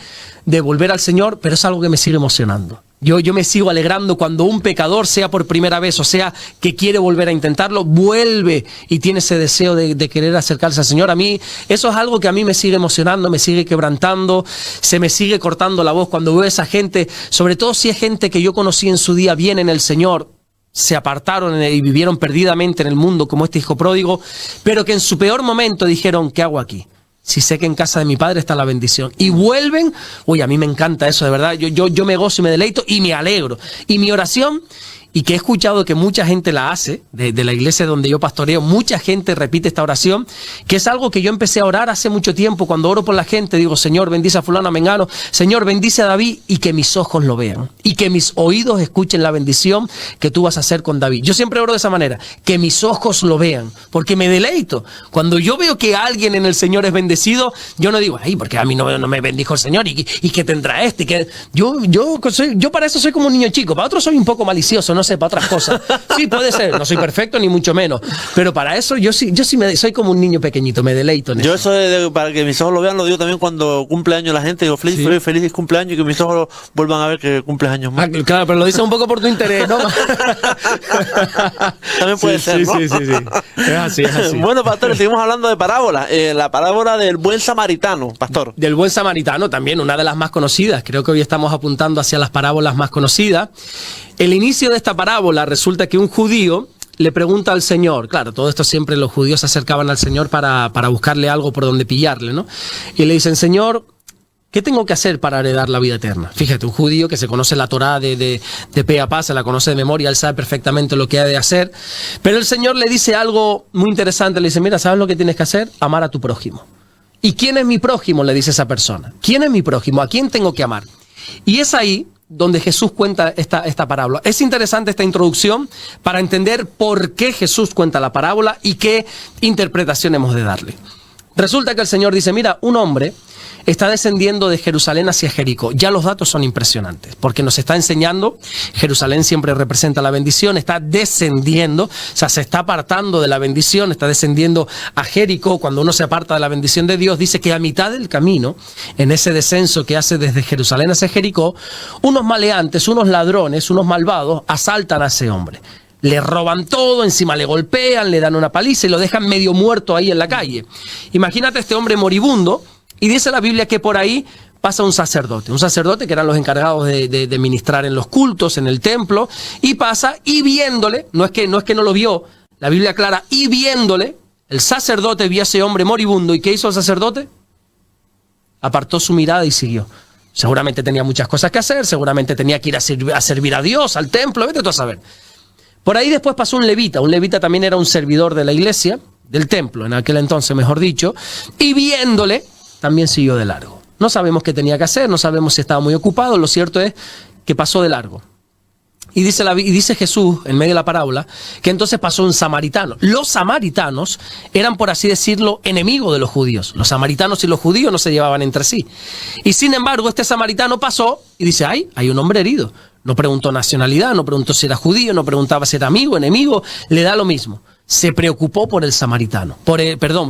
al Señor, pero es algo que me sigue emocionando. emocionando. Yo me sigo alegrando cuando un pecador, sea por primera vez o sea que quiere volver a intentarlo, vuelve y tiene ese deseo de querer acercarse al Señor. A mí, eso es algo que a mí me sigue emocionando, me sigue quebrantando, se me sigue cortando la voz cuando veo a esa gente, sobre todo si es gente que yo conocí en su día bien en el Señor, se apartaron y vivieron perdidamente en el mundo como este hijo pródigo, pero que en su peor momento dijeron, ¿qué hago aquí? Si sé que en casa de mi padre está la bendición. Y vuelven, uy, a mí me encanta eso, de verdad. Yo me gozo y me deleito y me alegro. Y mi oración, y que he escuchado que mucha gente la hace, de la iglesia donde yo pastoreo, mucha gente repite esta oración, que es algo que yo empecé a orar hace mucho tiempo. Cuando oro por la gente, digo, Señor, bendice a fulano, a mengano, Señor, bendice a David, y que mis ojos lo vean, y que mis oídos escuchen la bendición que tú vas a hacer con David. Yo siempre oro de esa manera, que mis ojos lo vean, porque me deleito. Cuando yo veo que alguien en el Señor es bendecido, yo no digo, ay, porque a mí no me bendijo el Señor, y que tendrá este, y que yo para eso soy como un niño chico, para otros soy un poco malicioso, no sé, para otras cosas. Sí, puede ser, no soy perfecto ni mucho menos, pero para eso yo sí soy como un niño pequeñito, me deleito en yo eso. Para que mis ojos lo vean, lo digo también cuando cumple años la gente, digo feliz cumpleaños, y que mis ojos vuelvan a ver que cumples años más. Claro, pero lo dices un poco por tu interés, ¿no? También puede ser, ¿no? Sí. Es así. Bueno, pastor, seguimos hablando de parábolas. La parábola del buen samaritano, pastor. Del buen samaritano también, una de las más conocidas. Creo que hoy estamos apuntando hacia las parábolas más conocidas. El inicio de esta parábola resulta que un judío le pregunta al Señor, claro, todo esto siempre los judíos se acercaban al Señor para buscarle algo por donde pillarle, ¿no? Y le dicen, Señor, ¿qué tengo que hacer para heredar la vida eterna? Fíjate, un judío que se conoce la Torá de pe a pa, se la conoce de memoria, él sabe perfectamente lo que ha de hacer, pero el Señor le dice algo muy interesante, le dice, mira, ¿sabes lo que tienes que hacer? Amar a tu prójimo. ¿Y quién es mi prójimo?, le dice esa persona. ¿Quién es mi prójimo? ¿A quién tengo que amar? Y es ahí donde Jesús cuenta esta parábola. Es interesante esta introducción para entender por qué Jesús cuenta la parábola y qué interpretación hemos de darle. Resulta que el Señor dice, mira, un hombre está descendiendo de Jerusalén hacia Jericó. Ya los datos son impresionantes, porque nos está enseñando, Jerusalén siempre representa la bendición, está descendiendo, o sea, se está apartando de la bendición, está descendiendo a Jericó. Cuando uno se aparta de la bendición de Dios, dice que a mitad del camino, en ese descenso que hace desde Jerusalén hacia Jericó, unos maleantes, unos ladrones, unos malvados, asaltan a ese hombre. Le roban todo, encima le golpean, le dan una paliza y lo dejan medio muerto ahí en la calle. Imagínate este hombre moribundo. Y dice la Biblia que por ahí pasa un sacerdote que eran los encargados de ministrar en los cultos, en el templo, y pasa y viéndole, no es que no lo vio, la Biblia aclara, y viéndole, el sacerdote vio a ese hombre moribundo, ¿y qué hizo el sacerdote? Apartó su mirada y siguió. Seguramente tenía muchas cosas que hacer, seguramente tenía que ir a servir a Dios, al templo, vete tú a saber. Por ahí después pasó un levita también era un servidor de la iglesia, del templo, en aquel entonces mejor dicho, y viéndole, también siguió de largo. No sabemos qué tenía que hacer, no sabemos si estaba muy ocupado, lo cierto es que pasó de largo. Y dice Jesús, en medio de la parábola, que entonces pasó un samaritano. Los samaritanos eran, por así decirlo, enemigos de los judíos. Los samaritanos y los judíos no se llevaban entre sí. Y sin embargo, este samaritano pasó y dice, hay un hombre herido. No preguntó nacionalidad, no preguntó si era judío, no preguntaba si era amigo, enemigo, le da lo mismo. Se preocupó por el samaritano,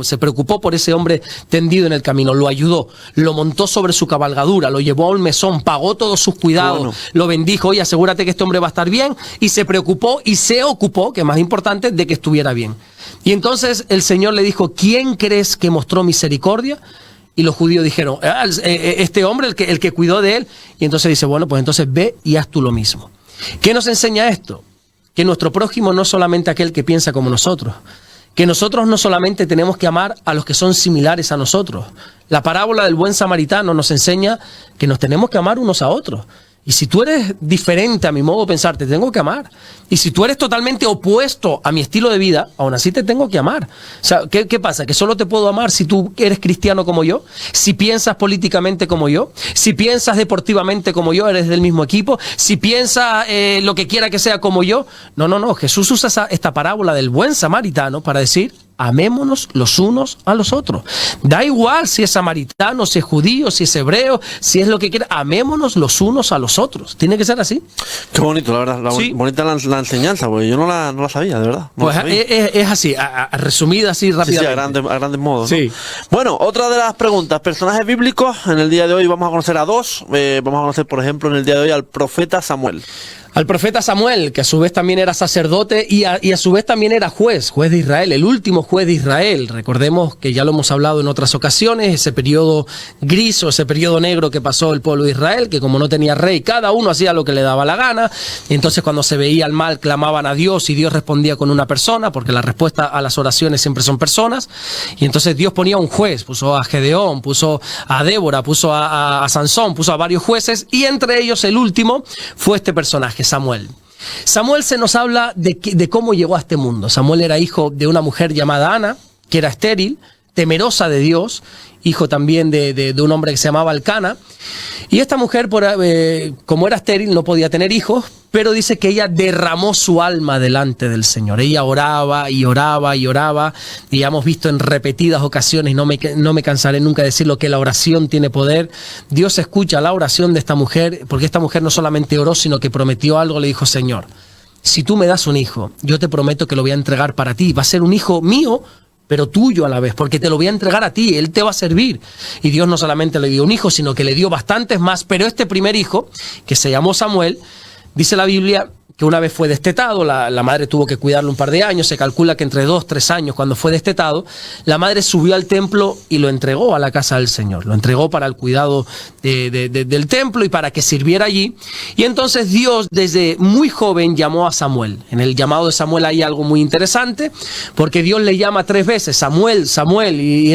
se preocupó por ese hombre tendido en el camino, lo ayudó, lo montó sobre su cabalgadura, lo llevó a un mesón, pagó todos sus cuidados, lo bendijo, oye, asegúrate que este hombre va a estar bien, y se preocupó y se ocupó, que es más importante, de que estuviera bien. Y entonces el Señor le dijo, ¿quién crees que mostró misericordia? Y los judíos dijeron, este hombre, el que cuidó de él. Y entonces dice, bueno, pues entonces ve y haz tú lo mismo. ¿Qué nos enseña esto? Que nuestro prójimo no es solamente aquel que piensa como nosotros, que nosotros no solamente tenemos que amar a los que son similares a nosotros. La parábola del buen samaritano nos enseña que nos tenemos que amar unos a otros. Y si tú eres diferente a mi modo de pensar, te tengo que amar. Y si tú eres totalmente opuesto a mi estilo de vida, aún así te tengo que amar. O sea, ¿qué pasa? ¿Que solo te puedo amar si tú eres cristiano como yo? ¿Si piensas políticamente como yo? ¿Si piensas deportivamente como yo? ¿Eres del mismo equipo? ¿Si piensas lo que quiera que sea como yo? No. Jesús usa esta parábola del buen samaritano para decir, amémonos los unos a los otros. Da igual si es samaritano, si es judío, si es hebreo, si es lo que quiera, amémonos los unos a los otros. Tiene que ser así. Qué bonito, la verdad. Sí. Bonita la enseñanza, porque yo no la sabía, de verdad. Pues es así, resumida así rápidamente. Sí, a grandes modos, ¿no? Sí. Bueno, otra de las preguntas, personajes bíblicos, en el día de hoy vamos a conocer a dos. Vamos a conocer, por ejemplo, en el día de hoy al profeta Samuel. Al profeta Samuel, que a su vez también era sacerdote y a su vez también era juez de Israel, el último juez de Israel. Recordemos que ya lo hemos hablado en otras ocasiones, ese periodo gris o ese periodo negro que pasó el pueblo de Israel, que como no tenía rey, cada uno hacía lo que le daba la gana. Y entonces cuando se veía el mal, clamaban a Dios y Dios respondía con una persona, porque la respuesta a las oraciones siempre son personas. Y entonces Dios ponía un juez, puso a Gedeón, puso a Débora, puso a Sansón, puso a varios jueces, y entre ellos el último fue este personaje, Samuel. Samuel se nos habla de cómo llegó a este mundo. Samuel era hijo de una mujer llamada Ana, que era estéril, temerosa de Dios, hijo también de un hombre que se llamaba Elcana. Y esta mujer, como era estéril, no podía tener hijos, pero dice que ella derramó su alma delante del Señor. Ella oraba y oraba y oraba, y ya hemos visto en repetidas ocasiones, no me cansaré nunca de decirlo, que la oración tiene poder. Dios escucha la oración de esta mujer, porque esta mujer no solamente oró, sino que prometió algo. Le dijo: Señor, si tú me das un hijo, yo te prometo que lo voy a entregar para ti. Va a ser un hijo mío, pero tuyo a la vez, porque te lo voy a entregar a ti, él te va a servir. Y Dios no solamente le dio un hijo, sino que le dio bastantes más, pero este primer hijo, que se llamó Samuel, dice la Biblia que una vez fue destetado, la madre tuvo que cuidarlo un par de años, se calcula que entre 2, 3 años, cuando fue destetado, la madre subió al templo y lo entregó a la casa del Señor, lo entregó para el cuidado del templo y para que sirviera allí. Y entonces Dios desde muy joven llamó a Samuel. En el llamado de Samuel hay algo muy interesante, porque Dios le llama 3 veces, Samuel, Samuel, y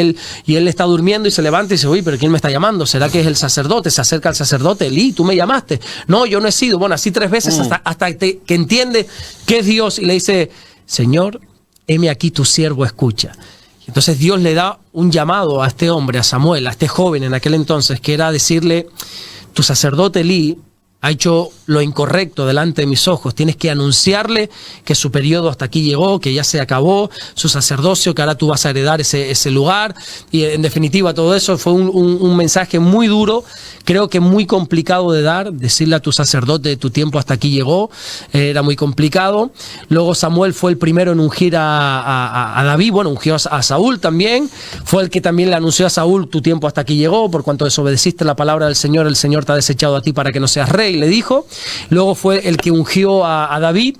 él está durmiendo y se levanta y dice: uy, pero ¿quién me está llamando? ¿Será que es el sacerdote? Se acerca al sacerdote: Elí, tú me llamaste. No, yo no he sido. Bueno, así 3 veces hasta que entiende que es Dios y le dice: Señor, heme aquí, tu siervo escucha. Entonces Dios le da un llamado a este hombre, a Samuel, a este joven en aquel entonces, que era decirle: tu sacerdote Elí ha hecho lo incorrecto delante de mis ojos, tienes que anunciarle que su periodo hasta aquí llegó, que ya se acabó su sacerdocio, que ahora tú vas a heredar ese lugar. Y en definitiva todo eso fue un mensaje muy duro, creo que muy complicado de dar, decirle a tu sacerdote: tu tiempo hasta aquí llegó, era muy complicado. Luego Samuel fue el primero en ungir a David, bueno, ungió a Saúl también, fue el que también le anunció a Saúl: tu tiempo hasta aquí llegó, por cuanto desobedeciste la palabra del Señor, el Señor te ha desechado a ti para que no seas rey, le dijo. Luego fue el que ungió a David,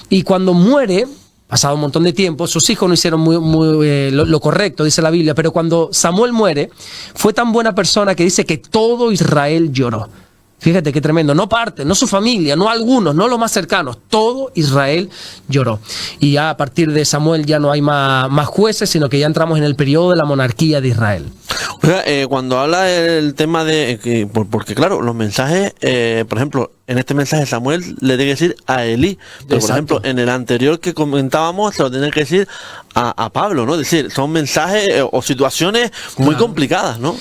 y cuando muere, pasado un montón de tiempo, sus hijos no hicieron lo correcto, dice la Biblia, pero cuando Samuel muere, fue tan buena persona que dice que todo Israel lloró. Fíjate qué tremendo, no parte, no su familia, no algunos, no los más cercanos, todo Israel lloró. Y ya a partir de Samuel ya no hay más jueces, sino que ya entramos en el periodo de la monarquía de Israel. O sea, cuando habla del tema de... porque claro, los mensajes, por ejemplo, en este mensaje Samuel le tiene que decir a Elí, pero por ejemplo, en el anterior que comentábamos se lo tiene que decir a Pablo, ¿no? Es decir, son mensajes o situaciones muy complicadas, ¿no?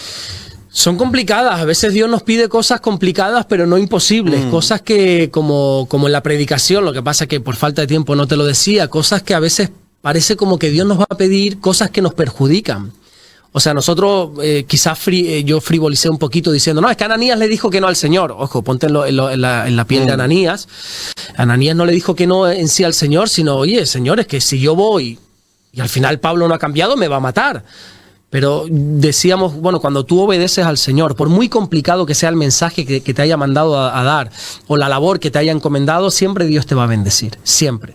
Son complicadas, a veces Dios nos pide cosas complicadas pero no imposibles, cosas que como en la predicación, lo que pasa es que por falta de tiempo no te lo decía, cosas que a veces parece como que Dios nos va a pedir cosas que nos perjudican. O sea, nosotros quizás yo frivolicé un poquito diciendo: no, es que Ananías le dijo que no al Señor. Ojo, ponte en la piel de Ananías. Ananías no le dijo que no en sí al Señor, sino: oye, Señor, es que si yo voy y al final Pablo no ha cambiado, me va a matar. Pero decíamos, bueno, cuando tú obedeces al Señor, por muy complicado que sea el mensaje que te haya mandado a dar, o la labor que te haya encomendado, siempre Dios te va a bendecir, siempre.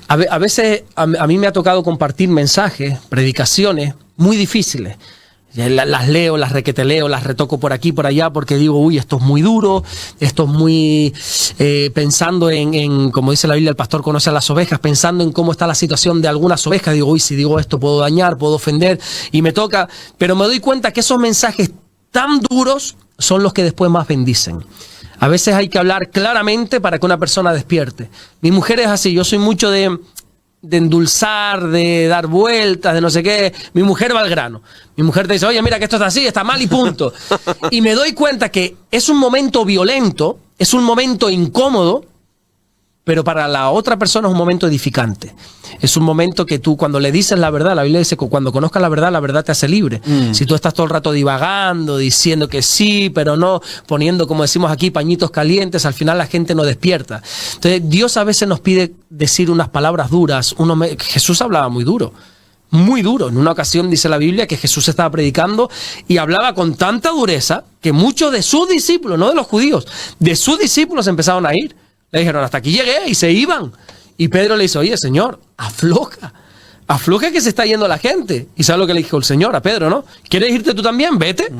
A veces a mí me ha tocado compartir mensajes, predicaciones muy difíciles. Las leo, las requeteleo, las retoco por aquí, por allá, porque digo: uy, esto es muy duro, esto es muy... pensando en, como dice la Biblia, el pastor conoce a las ovejas, pensando en cómo está la situación de algunas ovejas, digo: uy, si digo esto puedo dañar, puedo ofender, y me toca... Pero me doy cuenta que esos mensajes tan duros son los que después más bendicen. A veces hay que hablar claramente para que una persona despierte. Mi mujer es así, yo soy mucho de endulzar, de dar vueltas, de no sé qué. Mi mujer va al grano. Mi mujer te dice: oye, mira que esto está así, está mal y punto. Y me doy cuenta que es un momento violento, es un momento incómodo, pero para la otra persona es un momento edificante. Es un momento que tú, cuando le dices la verdad, la Biblia dice que cuando conozcas la verdad te hace libre. Si tú estás todo el rato divagando, diciendo que sí, pero no, poniendo, como decimos aquí, pañitos calientes, al final la gente no despierta. Entonces, Dios a veces nos pide decir unas palabras duras. Jesús hablaba muy duro. Muy duro. En una ocasión dice la Biblia que Jesús estaba predicando y hablaba con tanta dureza que muchos de sus discípulos, no de los judíos, de sus discípulos empezaron a ir. Le dijeron, hasta aquí llegué, y se iban. Y Pedro le dice, oye, Señor, afloja que se está yendo la gente. ¿Y sabes lo que le dijo el Señor a Pedro, no? ¿Quieres irte tú también? Vete,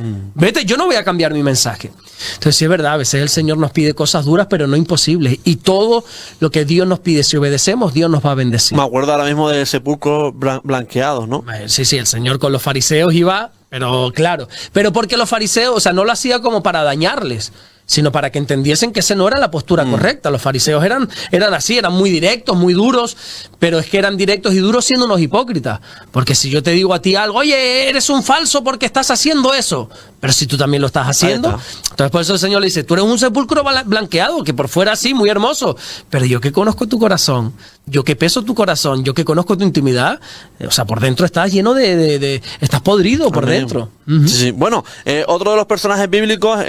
yo no voy a cambiar mi mensaje. Entonces sí es verdad, a veces el Señor nos pide cosas duras, pero no imposibles. Y todo lo que Dios nos pide, si obedecemos, Dios nos va a bendecir. Me acuerdo ahora mismo de sepulcros blanqueados, ¿no? Sí, el Señor con los fariseos iba, pero claro. Pero porque los fariseos, o sea, no lo hacía como para dañarles, sino para que entendiesen que esa no era la postura correcta. Los fariseos eran así, eran muy directos, muy duros, pero es que eran directos y duros siendo unos hipócritas. Porque si yo te digo a ti algo, oye, eres un falso porque estás haciendo eso, pero si tú también lo estás haciendo, entonces por eso el Señor le dice, tú eres un sepulcro blanqueado, que por fuera sí, muy hermoso, pero yo que conozco tu corazón, yo que peso tu corazón, yo que conozco tu intimidad, o sea, por dentro estás lleno estás podrido por dentro. Sí. Bueno, otro de los personajes bíblicos,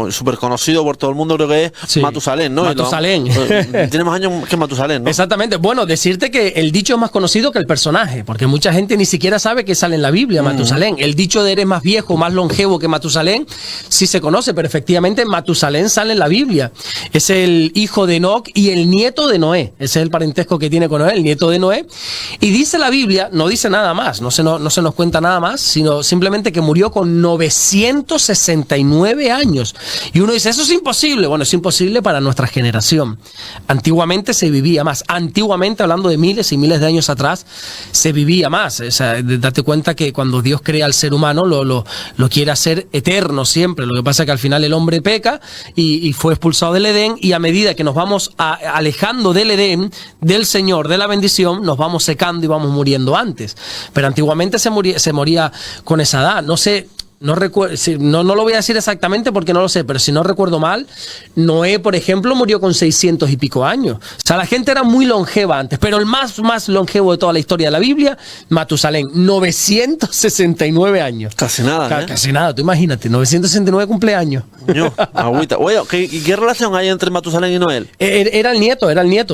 súper conocido por todo el mundo, creo que es Matusalén, ¿no? Matusalén. Tiene más años que Matusalén, ¿no? Exactamente. Bueno, decirte que el dicho es más conocido que el personaje, porque mucha gente ni siquiera sabe que sale en la Biblia, Matusalén. El dicho de eres más viejo, más longevo que Matusalén, sí se conoce, pero efectivamente Matusalén sale en la Biblia. Es el hijo de Enoc y el nieto de Noé. Ese es el parentesco que tiene con Noé, el nieto de Noé. Y dice la Biblia, no dice nada más, no se nos cuenta nada más, sino simplemente que murió con 969 años. Y uno dice, eso es imposible. Bueno, es imposible para nuestra generación. Antiguamente se vivía más. Antiguamente, hablando de miles y miles de años atrás, se vivía más. O sea, date cuenta que cuando Dios crea al ser humano, lo quiere hacer eterno siempre. Lo que pasa es que al final el hombre peca y fue expulsado del Edén, y a medida que nos vamos alejando del Edén, del Señor, de la bendición, nos vamos secando y vamos muriendo antes. Pero antiguamente se moría con esa edad. No sé, no recuerdo, no lo voy a decir exactamente porque no lo sé, pero si no recuerdo mal, Noé, por ejemplo, murió con 600 y pico años. O sea, la gente era muy longeva antes, pero el más longevo de toda la historia de la Biblia, Matusalén, 969 años. Casi nada, Casi nada, tú imagínate, 969 cumpleaños. Agüita. Oye, ¿qué relación hay entre Matusalén y Noé? Era el nieto,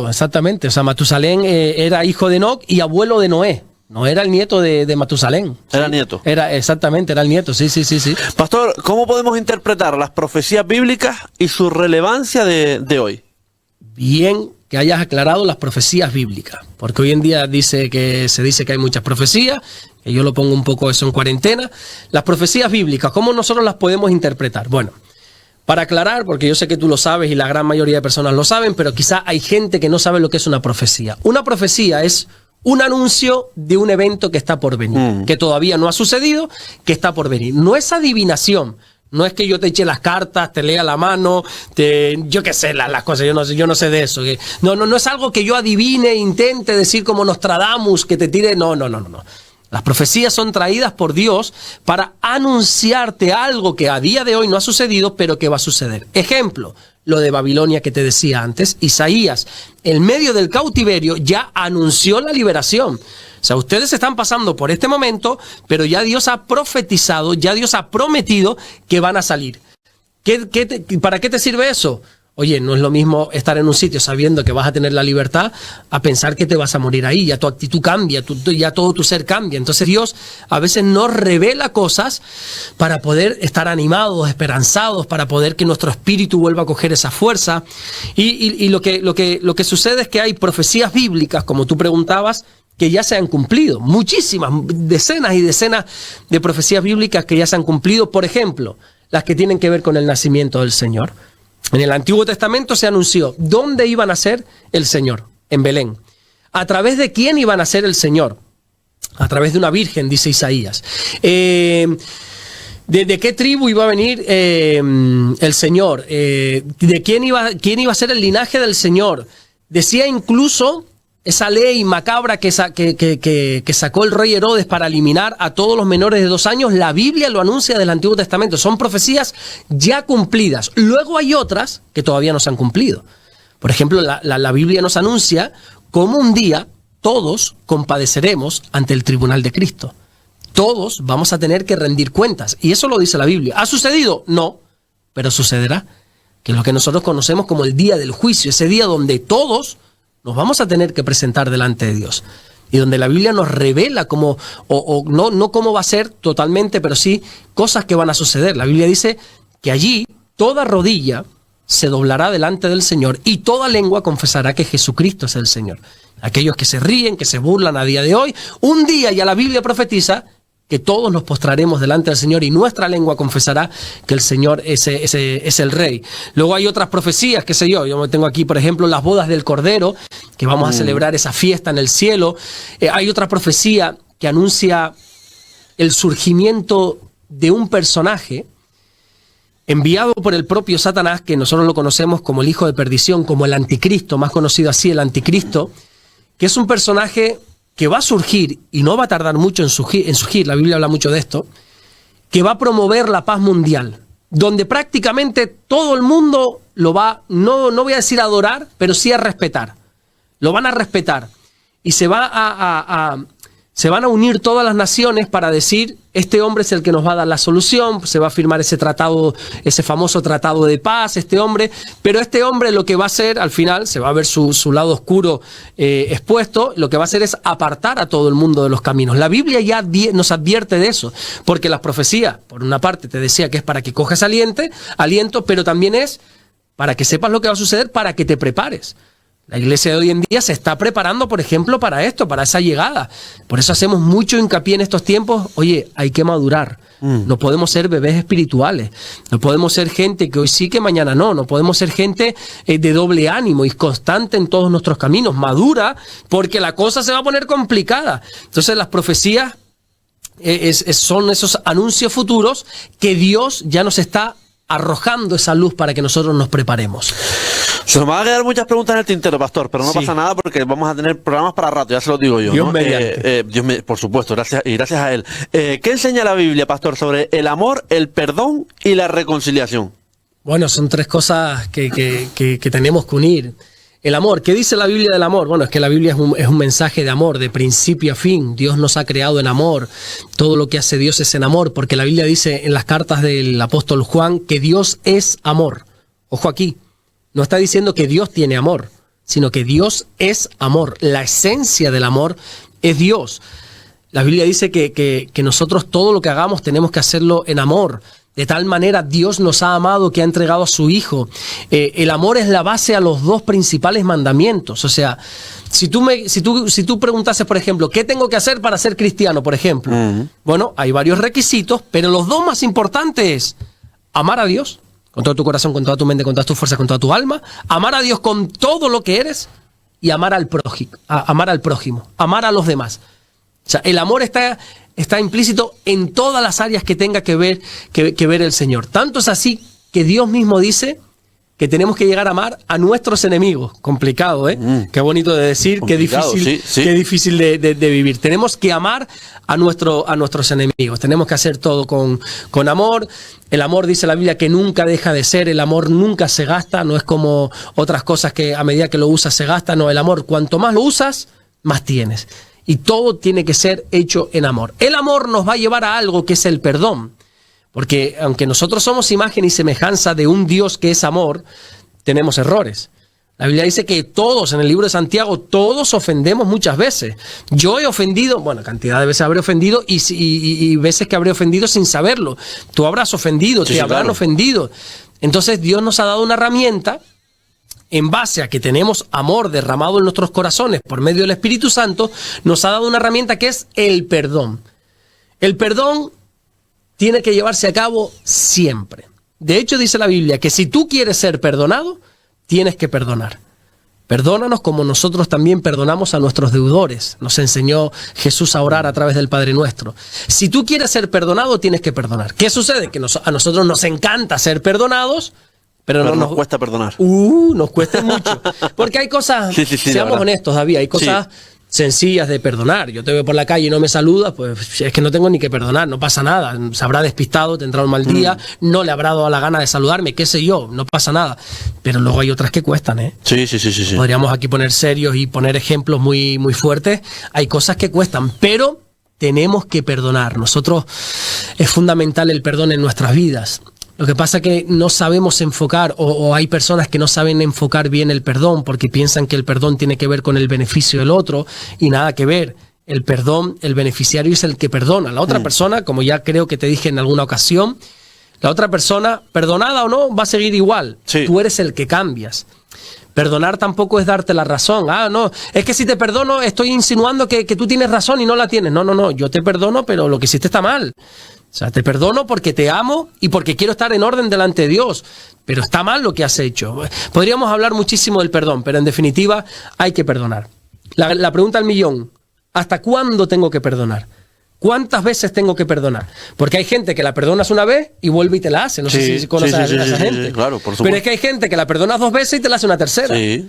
exactamente. O sea, Matusalén era hijo de Enoc y abuelo de Noé. No era el nieto de Matusalén. Era el nieto. Exactamente, era el nieto, sí. Pastor, ¿cómo podemos interpretar las profecías bíblicas y su relevancia de hoy? Bien que hayas aclarado las profecías bíblicas, porque hoy en día se dice que hay muchas profecías, que yo lo pongo un poco eso en cuarentena. Las profecías bíblicas, ¿cómo nosotros las podemos interpretar? Bueno, para aclarar, porque yo sé que tú lo sabes y la gran mayoría de personas lo saben, pero quizá hay gente que no sabe lo que es una profecía. Una profecía es un anuncio de un evento que está por venir, que todavía no ha sucedido, que está por venir. No es adivinación, no es que yo te eche las cartas, te lea la mano, yo qué sé, las cosas, yo no sé de eso. No es algo que yo adivine, intente decir como Nostradamus, que te tire, no. Las profecías son traídas por Dios para anunciarte algo que a día de hoy no ha sucedido, pero que va a suceder. Ejemplo, lo de Babilonia que te decía antes. Isaías, en medio del cautiverio, ya anunció la liberación. O sea, ustedes están pasando por este momento, pero ya Dios ha profetizado, ya Dios ha prometido que van a salir. ¿Para qué te sirve eso? Oye, no es lo mismo estar en un sitio sabiendo que vas a tener la libertad a pensar que te vas a morir ahí. Ya tu actitud cambia, ya todo tu ser cambia. Entonces Dios a veces nos revela cosas para poder estar animados, esperanzados, para poder que nuestro espíritu vuelva a coger esa fuerza. Y lo que sucede es que hay profecías bíblicas, como tú preguntabas, que ya se han cumplido. Muchísimas, decenas y decenas de profecías bíblicas que ya se han cumplido. Por ejemplo, las que tienen que ver con el nacimiento del Señor. En el Antiguo Testamento se anunció dónde iba a nacer el Señor, en Belén. ¿A través de quién iba a nacer el Señor? A través de una virgen, dice Isaías. ¿De qué tribu iba a venir el Señor? ¿De quién iba a ser el linaje del Señor? Decía incluso esa ley macabra que sacó el rey Herodes para eliminar a todos los menores de 2 años, la Biblia lo anuncia del Antiguo Testamento. Son profecías ya cumplidas. Luego hay otras que todavía no se han cumplido. Por ejemplo, la Biblia nos anuncia cómo un día todos compadeceremos ante el tribunal de Cristo. Todos vamos a tener que rendir cuentas. Y eso lo dice la Biblia. ¿Ha sucedido? No, pero sucederá. Que es lo que nosotros conocemos como el día del juicio. Ese día donde todos nos vamos a tener que presentar delante de Dios. Y donde la Biblia nos revela cómo, no cómo va a ser totalmente, pero sí cosas que van a suceder. La Biblia dice que allí toda rodilla se doblará delante del Señor y toda lengua confesará que Jesucristo es el Señor. Aquellos que se ríen, que se burlan a día de hoy, un día ya la Biblia profetiza que todos nos postraremos delante del Señor y nuestra lengua confesará que el Señor es el Rey. Luego hay otras profecías, qué sé yo tengo aquí, por ejemplo, las bodas del Cordero, que vamos a celebrar esa fiesta en el cielo. Hay otra profecía que anuncia el surgimiento de un personaje enviado por el propio Satanás, que nosotros lo conocemos como el hijo de perdición, como el anticristo, más conocido así, el anticristo, que es un personaje que va a surgir, y no va a tardar mucho en surgir, la Biblia habla mucho de esto, que va a promover la paz mundial, donde prácticamente todo el mundo lo va, no voy a decir adorar, pero sí a respetar. Lo van a respetar. Y se van a unir todas las naciones para decir, este hombre es el que nos va a dar la solución, se va a firmar ese tratado, ese famoso tratado de paz, pero este hombre lo que va a hacer, al final, se va a ver su lado oscuro expuesto, lo que va a hacer es apartar a todo el mundo de los caminos. La Biblia ya nos advierte de eso, porque las profecías, por una parte te decía que es para que cojas aliento, pero también es para que sepas lo que va a suceder, para que te prepares. La iglesia de hoy en día se está preparando, por ejemplo, para esto, para esa llegada. Por eso hacemos mucho hincapié en estos tiempos. Oye, hay que madurar. No podemos ser bebés espirituales. No podemos ser gente que hoy sí, que mañana no. No podemos ser gente de doble ánimo y constante en todos nuestros caminos. Madura, porque la cosa se va a poner complicada. Entonces las profecías son esos anuncios futuros que Dios ya nos está arrojando esa luz para que nosotros nos preparemos. Se nos van a quedar muchas preguntas en el tintero, pastor, pero no pasa nada porque vamos a tener programas para rato, ya se lo digo yo. Dios ¿no? mediante. Por supuesto, gracias a él. ¿Qué enseña la Biblia, pastor, sobre el amor, el perdón y la reconciliación? Bueno, son tres cosas que tenemos que unir. El amor, ¿qué dice la Biblia del amor? Bueno, es que la Biblia es un mensaje de amor, de principio a fin. Dios nos ha creado en amor. Todo lo que hace Dios es en amor, porque la Biblia dice en las cartas del apóstol Juan que Dios es amor. Ojo aquí. No está diciendo que Dios tiene amor, sino que Dios es amor. La esencia del amor es Dios. La Biblia dice que nosotros todo lo que hagamos tenemos que hacerlo en amor. De tal manera Dios nos ha amado que ha entregado a su Hijo. El amor es la base a los dos principales mandamientos. O sea, si tú preguntases, por ejemplo, ¿qué tengo que hacer para ser cristiano, por ejemplo? Bueno, hay varios requisitos, pero los dos más importantes es amar a Dios con todo tu corazón, con toda tu mente, con todas tus fuerzas, con toda tu alma, amar a Dios con todo lo que eres y amar al prójimo, amar a los demás. O sea, el amor está implícito en todas las áreas que tenga que ver el Señor. Tanto es así que Dios mismo dice que tenemos que llegar a amar a nuestros enemigos. Complicado, ¿eh? Qué bonito de decir, qué difícil, sí. Qué difícil de vivir. Tenemos que amar a nuestros enemigos. Tenemos que hacer todo con amor. El amor, dice la Biblia, que nunca deja de ser. El amor nunca se gasta. No es como otras cosas que a medida que lo usas se gasta. No, el amor, cuanto más lo usas, más tienes. Y todo tiene que ser hecho en amor. El amor nos va a llevar a algo que es el perdón. Porque aunque nosotros somos imagen y semejanza de un Dios que es amor, tenemos errores. La Biblia dice que todos, en el libro de Santiago, todos ofendemos muchas veces. Yo he ofendido, bueno, cantidad de veces habré ofendido y veces que habré ofendido sin saberlo. Tú habrás ofendido, te habrán ofendido. Entonces Dios nos ha dado una herramienta en base a que tenemos amor derramado en nuestros corazones por medio del Espíritu Santo, nos ha dado una herramienta que es el perdón. El perdón tiene que llevarse a cabo siempre. De hecho, dice la Biblia que si tú quieres ser perdonado, tienes que perdonar. Perdónanos como nosotros también perdonamos a nuestros deudores. Nos enseñó Jesús a orar a través del Padre Nuestro. Si tú quieres ser perdonado, tienes que perdonar. ¿Qué sucede? Que a nosotros nos encanta ser perdonados, pero no nos cuesta perdonar. Nos cuesta mucho. Porque hay cosas, seamos honestos, David, hay cosas sencillas de perdonar. Yo te veo por la calle y no me saludas, pues es que no tengo ni que perdonar, no pasa nada. Se habrá despistado, tendrá un mal día, no le habrá dado la gana de saludarme, qué sé yo, no pasa nada. Pero luego hay otras que cuestan, ¿eh? Sí. Podríamos aquí poner serios y poner ejemplos muy, muy fuertes. Hay cosas que cuestan, pero tenemos que perdonar. Nosotros, es fundamental el perdón en nuestras vidas. Lo que pasa es que no sabemos enfocar, o hay personas que no saben enfocar bien el perdón porque piensan que el perdón tiene que ver con el beneficio del otro y nada que ver. El perdón, el beneficiario es el que perdona. La otra persona, como ya creo que te dije en alguna ocasión, la otra persona, perdonada o no, va a seguir igual. Sí. Tú eres el que cambias. Perdonar tampoco es darte la razón. No, es que si te perdono estoy insinuando que tú tienes razón y no la tienes. No, yo te perdono, pero lo que hiciste está mal. O sea, te perdono porque te amo y porque quiero estar en orden delante de Dios. Pero está mal lo que has hecho. Podríamos hablar muchísimo del perdón, pero en definitiva hay que perdonar. La pregunta al millón, ¿hasta cuándo tengo que perdonar? ¿Cuántas veces tengo que perdonar? Porque hay gente que la perdonas una vez y vuelve y te la hace. No sé si conoces a esa gente. Sí, claro, por supuesto. Pero es que hay gente que la perdonas 2 veces y te la hace una tercera. Sí.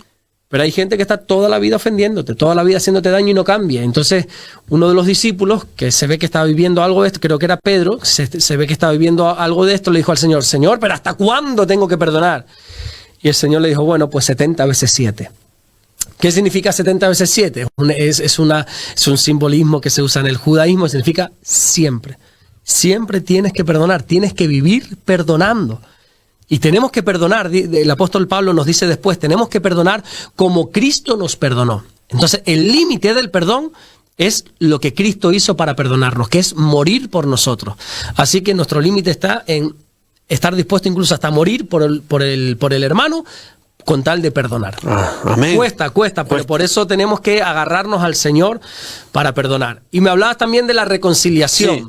Pero hay gente que está toda la vida ofendiéndote, toda la vida haciéndote daño y no cambia. Entonces, uno de los discípulos, que se ve que estaba viviendo algo de esto, creo que era Pedro, se ve que estaba viviendo algo de esto, le dijo al Señor, Señor, ¿pero hasta cuándo tengo que perdonar? Y el Señor le dijo, bueno, pues 70 veces 7. ¿Qué significa 70 veces 7? Es un simbolismo que se usa en el judaísmo, significa siempre. Siempre tienes que perdonar, tienes que vivir perdonando. Y tenemos que perdonar, el apóstol Pablo nos dice después, tenemos que perdonar como Cristo nos perdonó. Entonces, el límite del perdón es lo que Cristo hizo para perdonarnos, que es morir por nosotros. Así que nuestro límite está en estar dispuesto incluso hasta morir por el hermano, con tal de perdonar. Amén. Cuesta, pero por eso tenemos que agarrarnos al Señor para perdonar. Y me hablabas también de la reconciliación. Sí.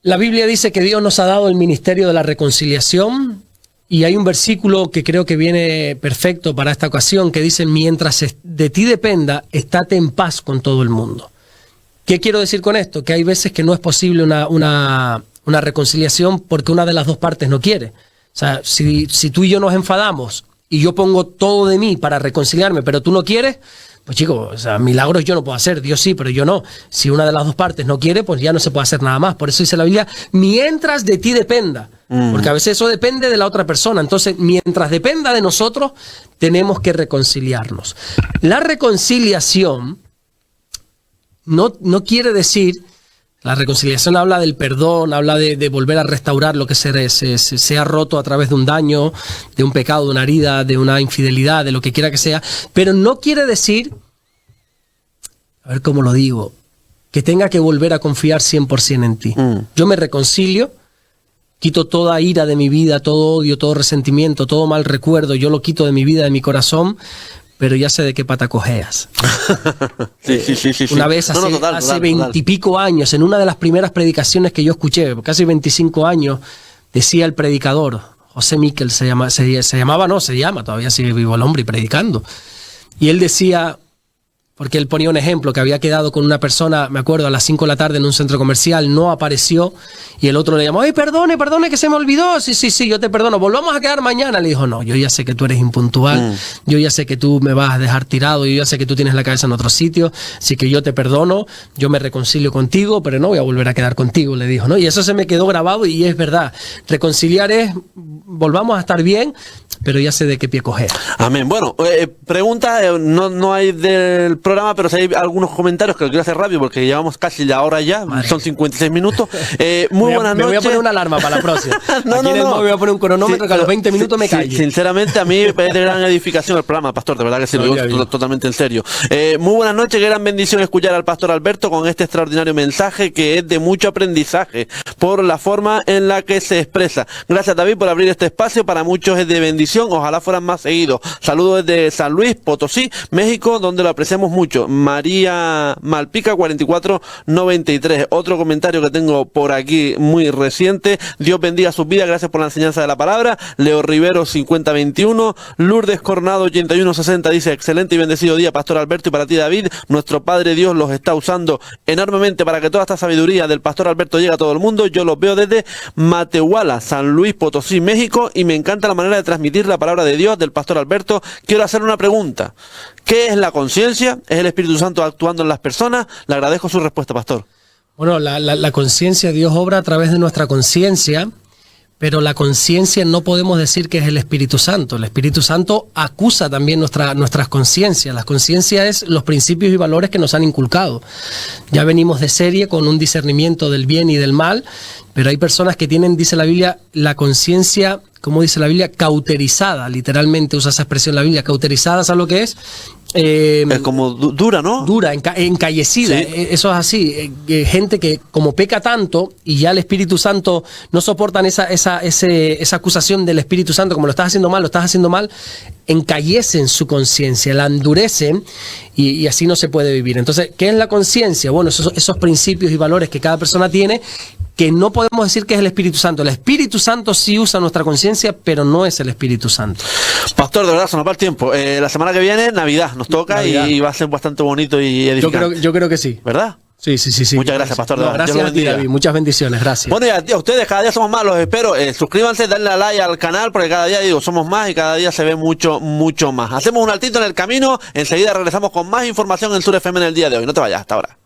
La Biblia dice que Dios nos ha dado el ministerio de la reconciliación y hay un versículo que creo que viene perfecto para esta ocasión que dice, mientras de ti dependa, estate en paz con todo el mundo. ¿Qué quiero decir con esto? Que hay veces que no es posible una reconciliación porque una de las dos partes no quiere. O sea, si tú y yo nos enfadamos y yo pongo todo de mí para reconciliarme, pero tú no quieres, pues chicos, o sea, milagros yo no puedo hacer, Dios sí, pero yo no. Si una de las dos partes no quiere, pues ya no se puede hacer nada más. Por eso dice la Biblia, mientras de ti dependa. Porque a veces eso depende de la otra persona. Entonces, mientras dependa de nosotros, tenemos que reconciliarnos. La reconciliación no quiere decir... La reconciliación habla del perdón, habla de volver a restaurar lo que se ha roto a través de un daño, de un pecado, de una herida, de una infidelidad, de lo que quiera que sea. Pero no quiere decir, a ver cómo lo digo, que tenga que volver a confiar 100% en ti. Yo me reconcilio, quito toda ira de mi vida, todo odio, todo resentimiento, todo mal recuerdo, yo lo quito de mi vida, de mi corazón, pero ya sé de qué pata cojeas. Sí. Una vez hace 20 y pico años, en una de las primeras predicaciones que yo escuché, casi 25 años, decía el predicador, José Miquel se llama, todavía sigue vivo el hombre y predicando. Y él decía, porque él ponía un ejemplo, que había quedado con una persona, me acuerdo, a las 5 de la tarde en un centro comercial, no apareció, y el otro le llamó, ¡ay, perdone, que se me olvidó! Sí, yo te perdono, volvamos a quedar mañana. Le dijo, no, yo ya sé que tú eres impuntual, yo ya sé que tú me vas a dejar tirado, yo ya sé que tú tienes la cabeza en otro sitio, así que yo te perdono, yo me reconcilio contigo, pero no voy a volver a quedar contigo, le dijo, ¿no? Y eso se me quedó grabado y es verdad, reconciliar es, volvamos a estar bien, pero ya sé de qué pie coger. Amén. Bueno, pregunta, no hay del programa, pero si hay algunos comentarios que lo quiero hacer rápido porque llevamos casi la hora ya, Madre. Son 56 minutos. Muy buenas noches. Me voy a poner una alarma para la próxima. No. Voy a poner un cronómetro que a los 20 minutos me calle. Sinceramente, a mí es de gran edificación el programa, pastor, de verdad que sí, lo digo totalmente en serio. Muy buenas noches, qué gran bendición escuchar al pastor Alberto con este extraordinario mensaje que es de mucho aprendizaje por la forma en la que se expresa. Gracias, David, por abrir este espacio, para muchos es de bendición. Ojalá fueran más seguidos. Saludos desde San Luis Potosí, México, donde lo apreciamos mucho. María Malpica 4493. Otro comentario que tengo por aquí muy reciente. Dios bendiga sus vidas, gracias por la enseñanza de la palabra. Leo Rivero 5021. Lourdes Coronado 8160 dice, excelente y bendecido día, pastor Alberto, y para ti, David. Nuestro Padre Dios los está usando enormemente para que toda esta sabiduría del pastor Alberto llegue a todo el mundo. Yo los veo desde Matehuala, San Luis Potosí, México, y me encanta la manera de transmitir compartir la palabra de Dios del pastor Alberto, quiero hacer una pregunta. ¿Qué es la conciencia? ¿Es el Espíritu Santo actuando en las personas? Le agradezco su respuesta, pastor. Bueno, la conciencia, Dios obra a través de nuestra conciencia, pero la conciencia no podemos decir que es el Espíritu Santo. El Espíritu Santo acusa también nuestras conciencias. La conciencia es los principios y valores que nos han inculcado. Ya venimos de serie con un discernimiento del bien y del mal, pero hay personas que tienen, dice la Biblia, la conciencia, como dice la Biblia, cauterizada. Literalmente usa esa expresión la Biblia, cauterizada, ¿sabes lo que es? Es como dura, ¿no? Dura, encallecida. Sí. Eso es así. Gente que como peca tanto y ya el Espíritu Santo no soportan esa acusación del Espíritu Santo, como lo estás haciendo mal, encallecen su conciencia, la endurecen y así no se puede vivir. Entonces, ¿qué es la conciencia? Bueno, esos principios y valores que cada persona tiene, que no podemos decir que es el Espíritu Santo. El Espíritu Santo sí usa nuestra conciencia, pero no es el Espíritu Santo. Pastor, de verdad, se nos va el tiempo. La semana que viene, Navidad, nos toca Navidad. Y va a ser bastante bonito y edificante. Yo creo que sí. ¿Verdad? Sí. Muchas gracias, pastor. No, gracias a ti, David. Muchas bendiciones, gracias. Bueno, y a ustedes, cada día somos más, los espero. Suscríbanse, denle a like al canal, porque cada día, somos más y cada día se ve mucho más. Hacemos un altito en el camino, enseguida regresamos con más información en Sur FM en el día de hoy. No te vayas, hasta ahora.